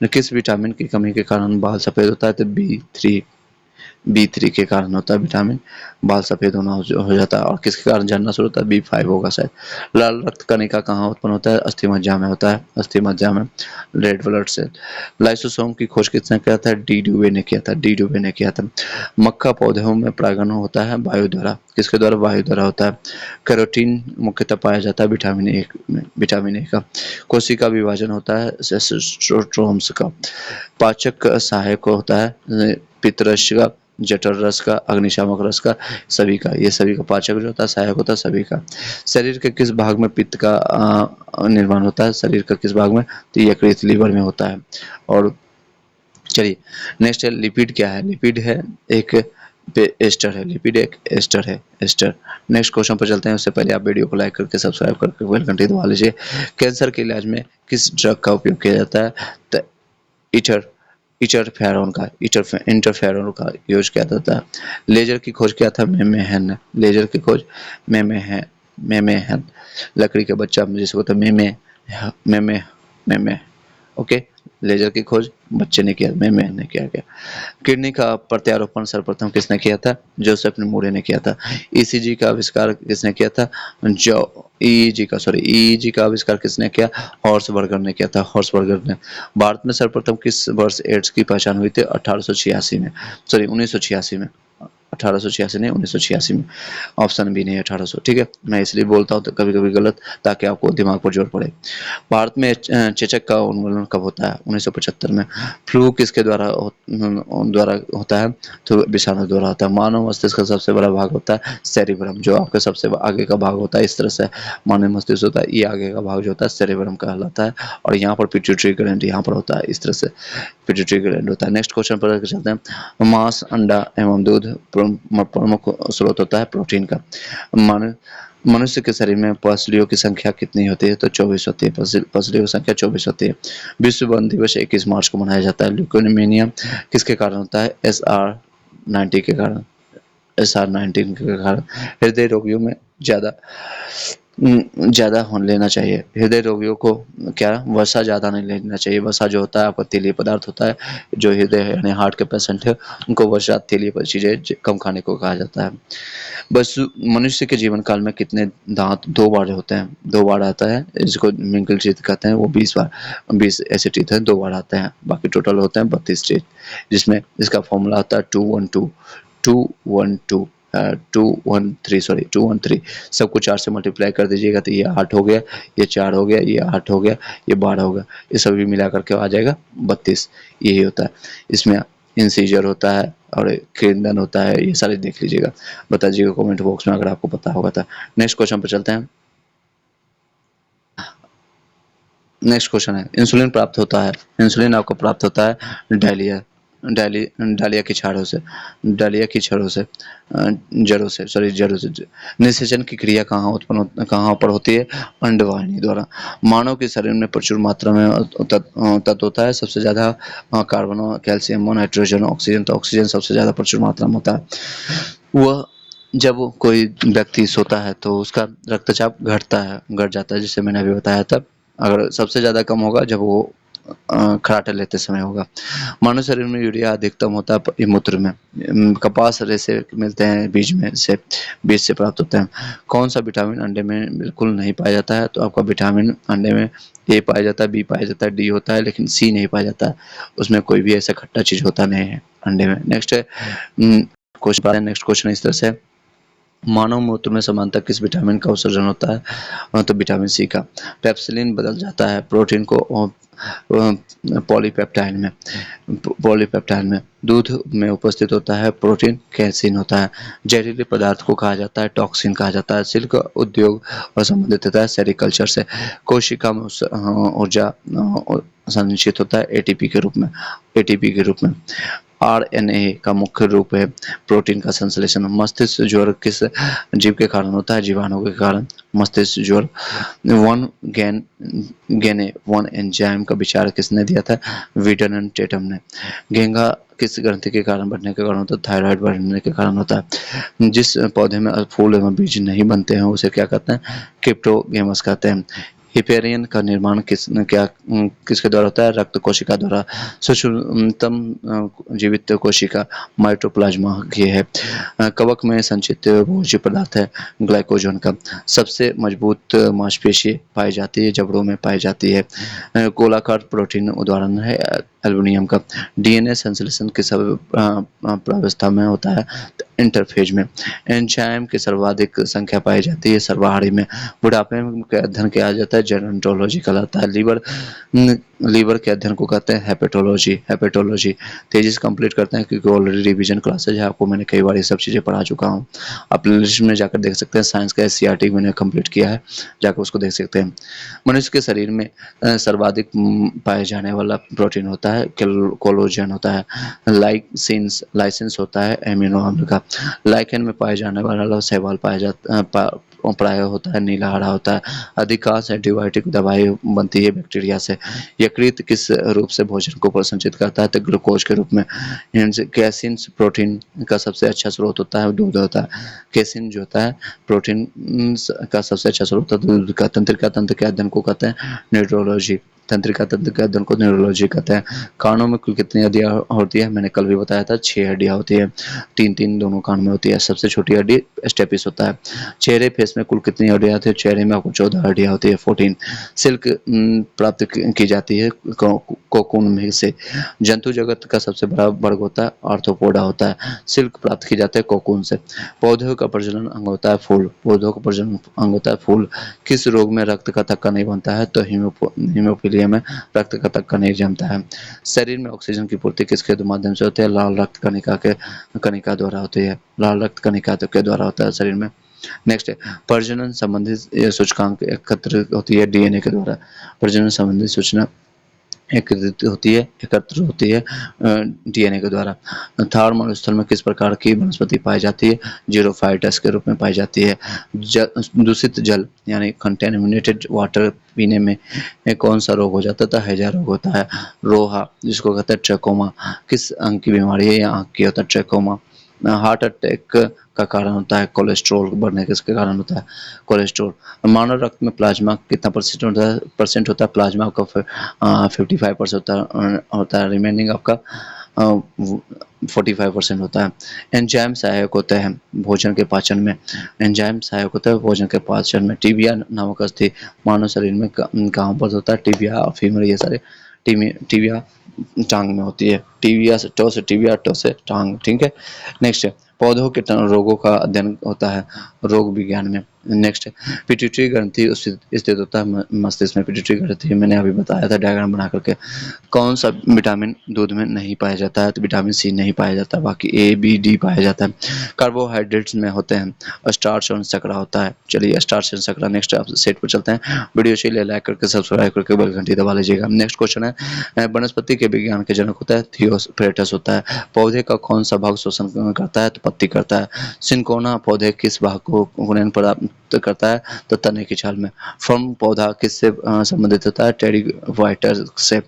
किस विटामिन की कमी के कारण बाल सफेद होता है तो B3 के कारण होता है, विटामिन बाल सफेद होना हो जाता है। और किसके कारण झड़ना शुरू होता है, B5 होगा शायद। लाल रक्त कणिका कहाँ उत्पन्न होता है, अस्थि मज्जा में होता है, अस्थि मज्जा में, रेड ब्लड सेल। लाइसोसोम की खोज किसने किया था, डी ड्यूवे ने किया था। मक्खा पौधों में परागण होता है वायु द्वारा, किसके द्वारा, वायु द्वारा होता है। कैरोटीन मुख्यतः पाया जाता है विटामिन ए का। कोशिका विभाजन होता है सेस्ट्रोट्रोम्स का। पाचक सहायक होता है पित्तरस का, जठर रस का, अग्निशामक रस का, सभी का। ये सभी का पाचक जो होता है सहायक होता है सभी का। शरीर के किस भाग में पित्त का निर्माण होता है, शरीर का किस भाग में तो यकृत, लीवर में होता है। और चलिए नेक्स्ट है, लिपिड क्या है, लिपिड है एक एस्टर है, लिपिड एक एस्टर है, एस्टर। नेक्स्ट क्वेश्चन पर चलते हैं, उससे पहले आप वीडियो को लाइक करके सब्सक्राइब करके बेल घंटी दबा लीजिए। कैंसर के इलाज में किस ड्रग का उपयोग किया जाता है तो इटर इंटरफेरोन का यूज किया जाता है। लेजर की खोज किया था मेमेहन ने, लेजर की खोज मेमेहन। लकड़ी के बच्चा जिसको होता है मेमे, ओके। लेजर की खोज बच्चे ने किया, मेमेहन ने किया गया। किडनी का प्रत्यारोपण सर्वप्रथम किसने किया था, जोसेफ मूरे ने किया था। ईसीजी का आविष्कार किसने किया था, ईईजी का आविष्कार किसने किया, हॉर्सबर्गर ने किया था, हॉर्सबर्गर ने। भारत में सर्वप्रथम किस वर्ष एड्स की पहचान हुई थी, 1886 में, सॉरी 1986 में, 1886 नहीं 1986 में। ऑप्शन भी नहीं है 1800, ठीक है, मैं इसलिए बोलता हूँ तो कभी कभी गलत, ताकि आपको दिमाग पर जोर पड़े। भारत में चेचक का उन्मूलन कब होता है, 1975 में। फ्लू किसके द्वारा होता है तो विषाणु द्वारा होता है। मानव मस्तिष्क का सबसे बड़ा भाग होता है सेरिब्रम, जो आपका सबसे आगे का भाग होता है। इस तरह से मानव मस्तिष्क होता है, ये आगे का भाग जो होता है सेरिब्रम कहलाता है, और यहाँ पर पिट्यूटरी ग्लैंड यहाँ पर होता है, इस तरह से पिट्यूटरी ग्लैंड होता है। नेक्स्ट क्वेश्चन पर चलते हैं। मांस, अंडा एवं दूध प्रमुख स्रोत होता है प्रोटीन का। मनुष्य के शरीर में पसलियों की संख्या कितनी होती है तो 24 होती है, पसलियों की संख्या 24 होती है। विश्व वन दिवस 21 मार्च को मनाया जाता है। ल्यूकेमिया किसके कारण होता है, SR90 के कारण, SR19 के कारण। हृदय रोगियों में ज़्यादा लेना चाहिए, हृदय रोगियों को क्या, वसा ज़्यादा नहीं लेना चाहिए। वसा जो होता है आपका तेलीय पदार्थ होता है, जो हृदय यानी हार्ट के पेशेंट है उनको वसा तेलीय चीज़ें कम खाने को कहा जाता है। बस मनुष्य के जीवन काल में कितने दांत, 2 बार होते हैं, 2 बार आता है, जिसको मिंगल टीथ कहते हैं, वो 20 बार, 20 ऐसे टीथ हैं, 2 बार आते हैं, बाकी टोटल होते हैं 32 टीथ, जिसमें इसका फॉर्मूला होता है 213, सबको 4 से मल्टीप्लाई कर दीजिएगा तो ये 8 हो गया, ये 4 हो गया, ये 8 हो गया, ये 12 हो गया, ये सभी मिला करके आ जाएगा 32। यही होता है इसमें। इंसीजर होता है और केंदन होता है, ये सारे देख लीजिएगा, बता दीजिएगा कमेंट बॉक्स में अगर आपको पता होगा तो। नेक्स्ट क्वेश्चन पर चलते हैं। नेक्स्ट क्वेश्चन है, इंसुलिन आपको प्राप्त होता है डायलिया, डालिया की छड़ों से जड़ों से निषेचन की क्रिया कहाँ पर होती है? अंडवाहिनी द्वारा। मानव के शरीर में प्रचुर मात्रा में तत्व होता है। सबसे ज्यादा कार्बन, कैल्शियम, नाइट्रोजन, ऑक्सीजन। तो ऑक्सीजन सबसे ज्यादा प्रचुर मात्रा में होता है। वह जब कोई व्यक्ति सोता है तो उसका रक्तचाप घट जाता है, जिसे मैंने अभी बताया था। अगर सबसे ज्यादा कम होगा जब वो खराटे लेते समय होगा। मानव शरीर में यूरिया अधिकतम होता है मूत्र में। कपास रेशे मिलते हैं बीज से प्राप्त होते हैं। कौन सा विटामिन अंडे में बिल्कुल नहीं पाया जाता है? तो आपका विटामिन अंडे में ए पाया जाता है, बी पाया जाता है, डी होता है, लेकिन सी नहीं पाया जाता है। उसमें कोई भी ऐसा खट्टा चीज होता नहीं है अंडे में। नेक्स्ट क्वेश्चन इस तरह से, मानव मूत्र में सामान्यतः किस विटामिन का उत्सर्जन होता है? तो विटामिन सी का। पेप्सिलिन बदल जाता है प्रोटीन को पॉलीपेप्टाइड में। दूध में उपस्थित होता है प्रोटीन, कैसीन होता है। जहरीले पदार्थ को कहा जाता है टॉक्सिन कहा जाता है। सिल्क उद्योग और संबंधित होता है सेरिकल्चर से। कोशिका में ऊर्जा संचित होता है एटीपी के रूप में। आरएनए का मुख्य रूप है प्रोटीन का संश्लेषण। मस्तिष्क ज्वर किस जीव के कारण होता है? जीवाणु के कारण मस्तिष्क ज्वर। वन एंजाइम का विचार किसने दिया था? विटन एंड टेटम ने। घेंघा किस ग्रंथि के कारण बढ़ने के कारण होता है? थायराइड बढ़ने के कारण होता है। जिस पौधे में फूल एवं बीज नहीं बनते हैं उसे क्या कहते हैं? क्रिप्टोगेमस कहते हैं। हिपेरियन का निर्माण किसके द्वारा होता है? रक्त कोशिका द्वारा। सूक्ष्मतम जीवित कोशिका माइटोप्लाज्मा की है। कवक में संचित भोज्य पदार्थ है ग्लाइकोजन का। सबसे मजबूत मांसपेशी पाई जाती है जबड़ों में पाई जाती है। गोलाकार प्रोटीन उदाहरण है एल्युमिनियम का। डीएनए संश्लेषण किस प्रावस्था में होता है? इंटरफेज में। एंजाइम की सर्वाधिक संख्या पाई जाती है सर्वाहारी में। बुढ़ापे का अध्ययन किया जाता है जेरोंटोलॉजी कहलाता है। लीवर के अध्ययन को कहते हैं हेपेटोलॉजी। तेजी से कंप्लीट करते हैं क्योंकि ऑलरेडी रिवीजन क्लासेज है, आपको मैंने कई बार ये सब चीज़ें पढ़ा चुका हूँ। आप लिस्ट में जाकर देख सकते हैं। साइंस का एससीईआरटी मैंने कंप्लीट किया है, जाकर उसको देख सकते हैं। मनुष्य के शरीर में सर्वाधिक पाए जाने वाला प्रोटीन होता है कोलोजन होता है। लाइसेंस होता है एमिनो अम्ल का। लाइकेन में पाए जाने वाला शैवाल पाया जाता प्राय होता है नीला हरा होता है। अधिकांश एंटीबायोटिक दवाई बनती है बैक्टीरिया से। यकृत किस रूप से भोजन को प्रसंचित करता है? तो ग्लूकोज के रूप में। कैसिन प्रोटीन का सबसे अच्छा स्रोत होता है दूध होता है। कैसिन जो होता है प्रोटीन का सबसे अच्छा स्रोत होता है दूध का। तंत्रिका तंत्र के अध्ययन को कहते हैं न्यूरोलॉजी। तंत्रिका तंत्र के अध्ययन को न्यूरोलॉजी कहते हैं। कानों में कुल कितनी हड्डियां होती है? मैंने कल भी बताया था 6 हड्डियां होती है। 3 दोनों कान में होती है। सबसे छोटी हड्डी स्टेपिस होता है। चेहरे फेस में कुल कितनी हड्डियां होती है? चेहरे में आपको 14 हड्डियां होती है 14। सिल्क प्राप्त की जाती है कोकून में से। जंतु जगत का सबसे बड़ा वर्ग होता है आर्थ्रोपोडा होता है। सिल्क प्राप्त की जाती है कोकून से। पौधों का प्रजनन अंग होता है फूल। पौधों का प्रजनन अंग होता है फूल। किस रोग में रक्त का थक्का नहीं बनता है? तो हीमोफीलिया में रक्त का थक्का नहीं जमता है। शरीर में ऑक्सीजन की पूर्ति किसके माध्यम से होती है? लाल रक्त कणिका द्वारा होती है। लाल रक्त कणिका के द्वारा होता है शरीर में। नेक्स्ट है प्रजनन संबंधित सूचकांक एकत्र होती है डीएनए के द्वारा। प्रजनन संबंधित सूचना एकत्र होती है डीएनए के द्वारा। थार मरुस्थल में किस प्रकार की वनस्पति पाई जाती है? जीरोफाइटस के रूप में पाई जाती है। दूषित जल यानी कंटेमिनेटेड वाटर पीने में कौन सा रोग हो जाता था? हैजा रोग होता है। रोहा जिसको कहते हैं ट्रैकोमा किस अंग की बीमारी है? या आंख की होता है ट्रैकोमा। हार्ट अटैक का कारण होता है कोलेस्ट्रॉल बढ़ने किसके कारण होता है? कोलेस्ट्रॉल। मानव रक्त में प्लाज्मा कितना परसेंट होता है? प्लाज्मा आपका 55% होता है। रिमेनिंग आपका 45% होता है। एंजाइम सहायक होते हैं भोजन के पाचन में। एंजाइम सहायक होता है भोजन के पाचन में। टिबिया नामक अस्थि मानव शरीर में कहाँ पर होता है? टिबिया और फीमर ये सारे। टिबिया टांग में होती है। टिबिया से टिबिया, टो से टांग। ठीक है। नेक्स्ट पौधों के रोगों का अध्ययन होता है रोग विज्ञान में। नेक्स्ट पिट्यूटरी ग्रंथि स्थित होता है मस्तिष्क में। पिट्यूटरी ग्रंथि मैंने अभी बताया था डायग्राम बना करके। कौन सा विटामिन दूध में नहीं पाया जाता है? तो विटामिन सी नहीं पाया जाता, बाकी ए बी डी पाया जाता है। कार्बोहाइड्रेट्स में होते हैं स्टार्च और शर्करा होता है। चलिए स्टार्च और शर्करा। नेक्स्ट आप सेट पर चलते हैं। वीडियो चाहिए लाइक करके सब्सक्राइब करके बेल घंटी दबा लीजिएगा। नेक्स्ट क्वेश्चन है वनस्पति के विज्ञान के जनक होता है थियोफ्रेटस होता है। पौधे का कौन सा भाग शोषण करता है? तो पत्ती करता है। सिंकोना पौधे किस भाग को गुणन प्राप्त करता है? तो तने की छाल में। फर्म पौधा किससे संबंधित होता है? टेरिडोफाइट्स से।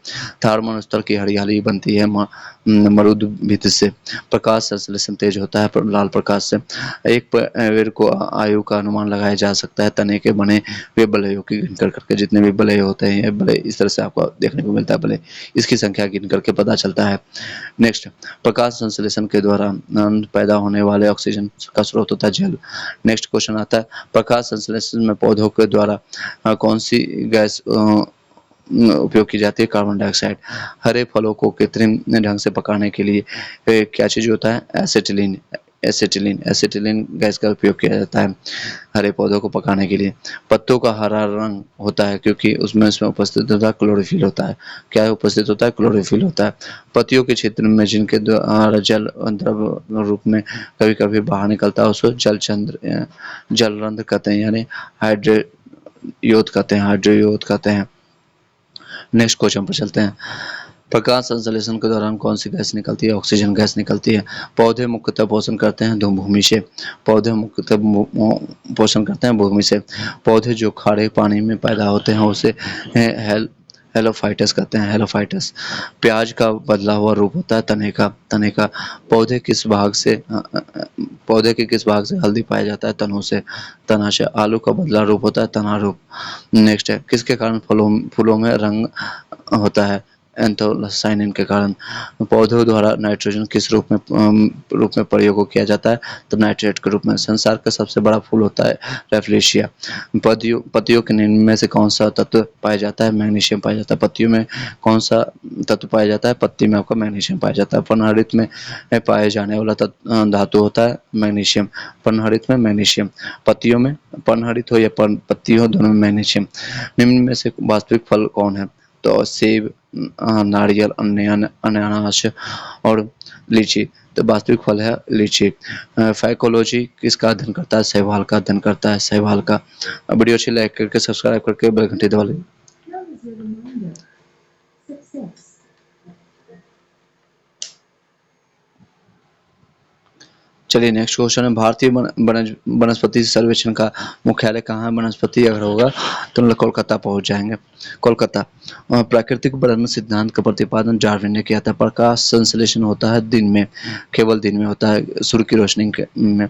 थार्मोन स्थल की हरियाली बनती है मरुद्भिद से। प्रकाश संश्लेषण तेज होता है लाल प्रकाश से। एक पेड़ को आयु का अनुमान लगाया जा सकता है तने के बने हुए बलयों की गिन कर करके। जितने भी बलय होते हैं ये बलय इस तरह से आपको देखने को मिलता है बलय, इसकी संख्या गिन करके पता चलता है। नेक्स्ट प्रकाश संश्लेषण के द्वारा पैदा होने वाले ऑक्सीजन का स्रोत होता है जल। नेक्स्ट क्वेश्चन आता है प्रकाश संश्लेषण में पौधों के द्वारा कौन सी गैस उपयोग की जाती है? Carbon dioxide. हरे फलों को कृत्रिम ढंग से पकाने के लिए क्या चीज होता है? एसिटिलीन। एसिटिलीन गैस का उपयोग किया जाता है हरे पौधों को पकाने के लिए। पत्तों का हरा रंग होता है क्योंकि उसमें उपस्थित होता है क्लोरोफिल होता है। क्या उपस्थित होता है? क्लोरोफिल होता है। पत्तियों के क्षेत्र में जिनके द्वारा जल द्रव रूप में कभी कभी बाहर निकलता है उसको जलरंध्र कहते हैं, यानी हाइड्रोयोथ कहते हैं। नेक्स्ट क्वेश्चन पर चलते हैं। प्रकाश संश्लेषण के दौरान कौन सी गैस निकलती है? ऑक्सीजन गैस निकलती है। पौधे मुख्यतः पोषण करते हैं भूमि से। पौधे मुख्यतः पोषण करते हैं भूमि से। पौधे जो खारे पानी में पैदा होते हैं उसे हेलोफाइटस कहते हैं। हेलोफाइटस। प्याज का बदला हुआ रूप होता है तने का। पौधे के किस भाग से हल्दी पाया जाता है? तना से। आलू का बदला रूप होता है तना रूप। नेक्स्ट है किसके कारण फूलों में रंग होता है? एंथोसाइनिन के कारण। पौधों द्वारा नाइट्रोजन किस रूप में प्रयोग किया जाता है? तो नाइट्रेट के रूप में। संसार का सबसे बड़ा फूल होता है रेफलेशिया। पत्तियों के निम्न में से कौन सा तत्व पाया जाता है? मैग्नीशियम पाया जाता है। पत्तियों में कौन सा तत्व पाया जाता है? पत्ती में आपका मैग्नीशियम पाया जाता है। पर्णहरित में पाए जाने वाला धातु होता है मैग्नीशियम। पर्णहरित में मैग्नीशियम। पत्तियों में पर्णहरित हो या पत्ती हो दोनों में मैग्नीशियम। निम्न में से वास्तविक फल कौन है? तो सेब, नारियल, अनानास और लीची। तो वास्तविक फल है लीची। फाइकोलॉजी किसका अध्ययन करता है? शैवाल का अध्ययन करता है शैवाल का। वीडियो अच्छी लाइक करके सब्सक्राइब करके बेल घंटी दबा लीजिए। चलिए नेक्स्ट क्वेश्चन है भारतीय वनस्पति सर्वेक्षण का मुख्यालय कहाँ है? वनस्पति अगर होगा तो हम लोग कोलकाता पहुंच जाएंगे। कोलकाता। प्राकृतिक वर्णन सिद्धांत का प्रतिपादन डार्विन ने किया था। प्रकाश संश्लेषण होता है दिन में, केवल दिन में होता है सूर्य की रोशनी में।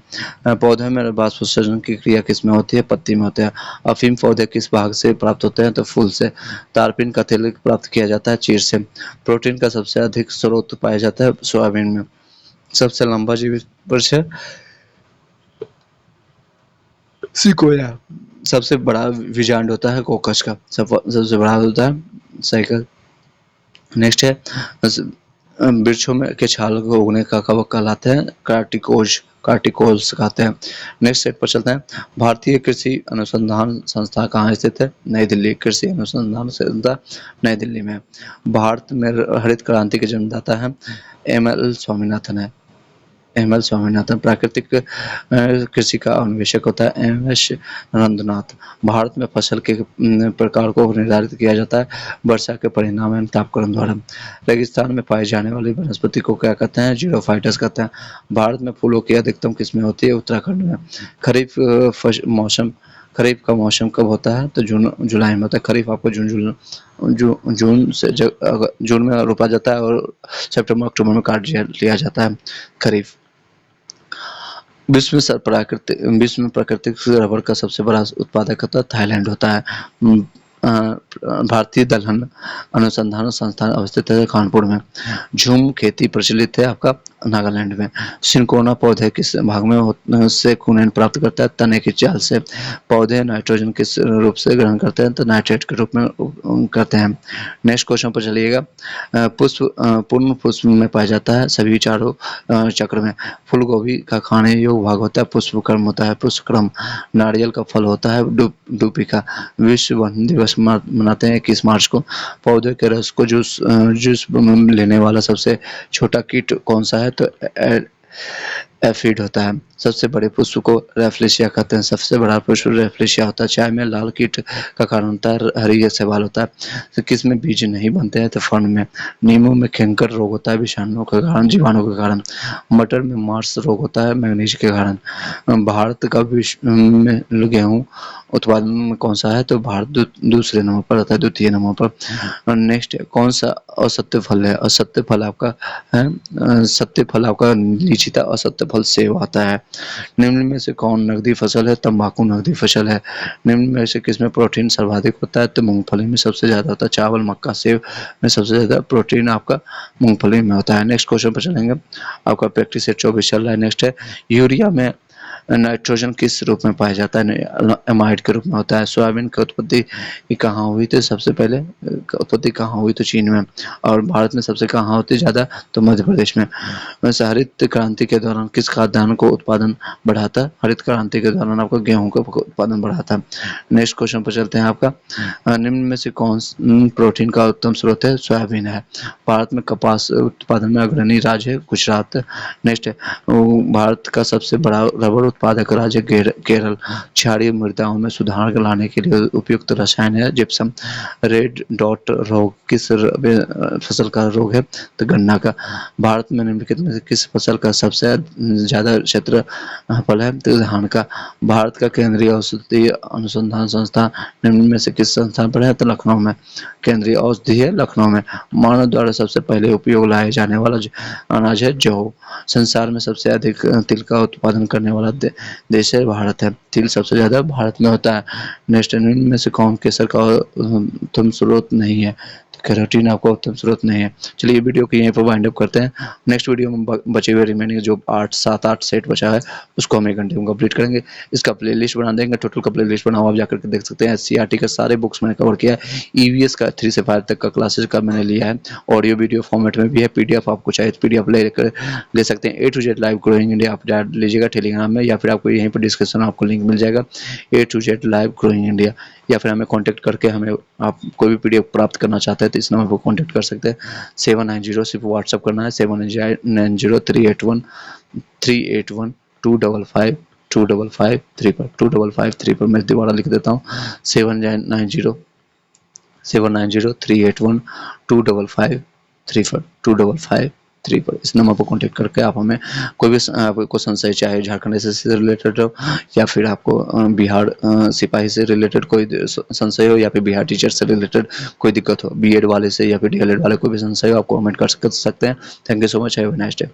पौधे में वाष्पोत्सर्जन की क्रिया किस में होती है? पत्ती में होता है। अफीम पौधे किस भाग से प्राप्त होते हैं? तो फूल से। तारपीन का तेल प्राप्त किया जाता है चीड़ से। प्रोटीन का सबसे अधिक स्रोत पाया जाता है सोयाबीन में। सबसे लंबा जीवित वृक्ष है सिकोया। सबसे बड़ा विजांड होता है कोकस का। सबसे बड़ा होता है साइकिल। नेक्स्ट है वृक्षों में के छाल को उगने का कवक कहलाते हैं कार्टिकोल्स कहते हैं। नेक्स्ट सेट पर चलते हैं। भारतीय कृषि अनुसंधान संस्था कहाँ स्थित है? नई दिल्ली। कृषि अनुसंधान संस्था नई दिल्ली में। भारत में हरित क्रांति के जन्मदाता है एम.एल. स्वामीनाथन है। एम.एल. स्वामीनाथन। प्राकृतिक कृषि का अन्वेषक होता है एम.एस. नंदनाथ। भारत में फसल के प्रकार को निर्धारित किया जाता है वर्षा के परिणाम एवं तापक्रम द्वारा। रेगिस्तान में पाई जाने वाली वनस्पति को क्या कहते हैं? जीरोफाइटस कहते हैं। भारत में फूलों की अधिकतम किस्में होती है उत्तराखंड में। खरीफ का मौसम कब होता है? तो जून जुलाई में होता है। खरीफ आपको जून में रोपा जाता है और सितंबर अक्टूबर में काट लिया जाता है खरीफ। विश्व में प्राकृतिक रबर का सबसे बड़ा उत्पादक होता है थाईलैंड होता है। भारतीय दलहन अनुसंधान संस्थान अवस्थित है कानपुर में। झूम खेती प्रचलित है आपका नागालैंड में। सिंकोना पौधे किस भाग में से कुनेन प्राप्त करता है? तने की चाल से। पौधे नाइट्रोजन किस रूप से ग्रहण करते हैं? तो नाइट्रेट के रूप में करते हैं। नेक्स्ट क्वेश्चन पर चलिएगा। पूर्ण पुष्प में पाया जाता है सभी चारों चक्र में। फूल गोभी का खाने योग्य भाग होता है पुष्पक्रम होता है। पुष्पक्रम नारियल का फल होता है डूपी का। विश्व वन दिवस मनाते हैं 21 मार्च को। पौधे के रस को जूस लेने वाला सबसे छोटा कीट कौन सा है? तो एफिड होता है। सबसे बड़े पुष्प को रेफ्लेशिया कहते हैं। सबसे बड़ा पुष्प रेफ्लेशिया होता है। चाय में लाल कीट का कारण होता है हरी सवाल होता है। तो किस में बीज नहीं बनते हैं? तो फर्न में। नींबू में कैंकर रोग होता है विषाणुओं के कारण जीवाणु के कारण। मटर में मार्स रोग होता है मैग्नीज के कारण। भारत का विश्व में गेहूँ उत्पादन में कौन सा है? तो भारत दूसरे नंबर पर आता है, द्वितीय नंबर पर। नेक्स्ट कौन सा असत्य फल है? असत्य फल आपका है सत्य फल आपका लीची था। असत्य फल सेब आता है। निम्न में से कौन नकदी फसल है? तंबाकू नकदी फसल है। निम्न में से किसमें प्रोटीन सर्वाधिक होता है? तो मूंगफली में सबसे ज्यादा होता है। चावल मक्का सेब में सबसे ज्यादा प्रोटीन आपका मूंगफली में होता है। नेक्स्ट क्वेश्चन पर चलेंगे। आपका प्रैक्टिस सेट 24 चल रहा है। नेक्स्ट है यूरिया में नाइट्रोजन किस रूप में पाया जाता है? एमाइड के रूप में होता है। सोयाबीन की उत्पत्ति कहाँ हुई थी? सबसे पहले उत्पत्ति कहाँ हुई? तो चीन में। और भारत में सबसे कहाँ होती है ज्यादा? तो मध्य प्रदेश में। हरित क्रांति के दौरान किस खाद्यान्न को उत्पादन बढ़ाता है? हरित क्रांति के दौरान आपका गेहूं का उत्पादन बढ़ाता है। नेक्स्ट क्वेश्चन पर चलते हैं। आपका निम्न में से कौन प्रोटीन का उत्तम स्रोत है? सोयाबीन है। भारत में कपास उत्पादन में अग्रणी राज्य है गुजरात। नेक्स्ट है भारत का सबसे बड़ा रबर उत्पादक राज्य केरल। क्षारीय मृदाओं में सुधार लाने के लिए उपयुक्त रसायन है जिप्सम। रेड डॉट रोग किस फसल का रोग है? तो गन्ना का। भारत में निम्नलिखित में से किस फसल का सबसे ज्यादा क्षेत्र फल है? तो धान का। भारत का केंद्रीय औषधीय अनुसंधान संस्थान निम्न में से किस संस्थान पर है? तो लखनऊ में। केंद्रीय औषधि है लखनऊ में। मानव द्वारा सबसे पहले उपयोग लाए जाने वाला अनाज है जौ। संसार में सबसे अधिक तिल का उत्पादन करने वाला देश है भारत है। तिल सबसे ज्यादा भारत में होता है। नेक्स्ट निम्न में से कौन केसर का उत्तम स्रोत नहीं है? कैरोटीन आपका उत्तम स्रोत नहीं है। चलिए वीडियो को यहीं पर वाइंड अप करते हैं। नेक्स्ट वीडियो में बचे हुए रिमेनिंग जो 8 सेट बचा है उसको हम 1 घंटे में कंप्लीट करेंगे। इसका प्लेलिस्ट बना देंगे। टोटल का प्लेलिस्ट बना हुआ आप जाकर के देख सकते हैं। एससीईआरटी के सारे बुक्स मैंने कवर किया है। ईवीएस का 3 से 5 तक का क्लासेस का मैंने लिया है। ऑडियो वीडियो फॉर्मेट में भी है। पीडीएफ आपको चाहिए तो पीडीएफ ले सकते हैं। A to Z live Growing India आप लीजिएगा टेलीग्राम में, या फिर आपको यहीं पर डिस्क्रिप्शन में आपको लिंक मिल जाएगा A to Z live Growing India. या फिर हमें कांटेक्ट करके हमें आप कोई भी पीडीएफ प्राप्त करना चाहते हैं तो इस नंबर पर कांटेक्ट कर सकते हैं। 790 सिर्फ व्हाट्सअप करना है। 790 381 255 पर 2553 पर मैं दोबारा लिख देता हूँ 790 381 255 पर इस नंबर पर कांटेक्ट करके आप हमें कोई भी आपको संशय, चाहे झारखंड एसएससी से रिलेटेड हो या फिर आपको बिहार सिपाही से रिलेटेड कोई संशय हो या फिर बिहार टीचर से रिलेटेड कोई दिक्कत हो, बीएड वाले से या फिर डीएलएड वाले कोई भी संशय हो, आप कमेंट कर सकते हैं। Thank you so much. Have a nice day.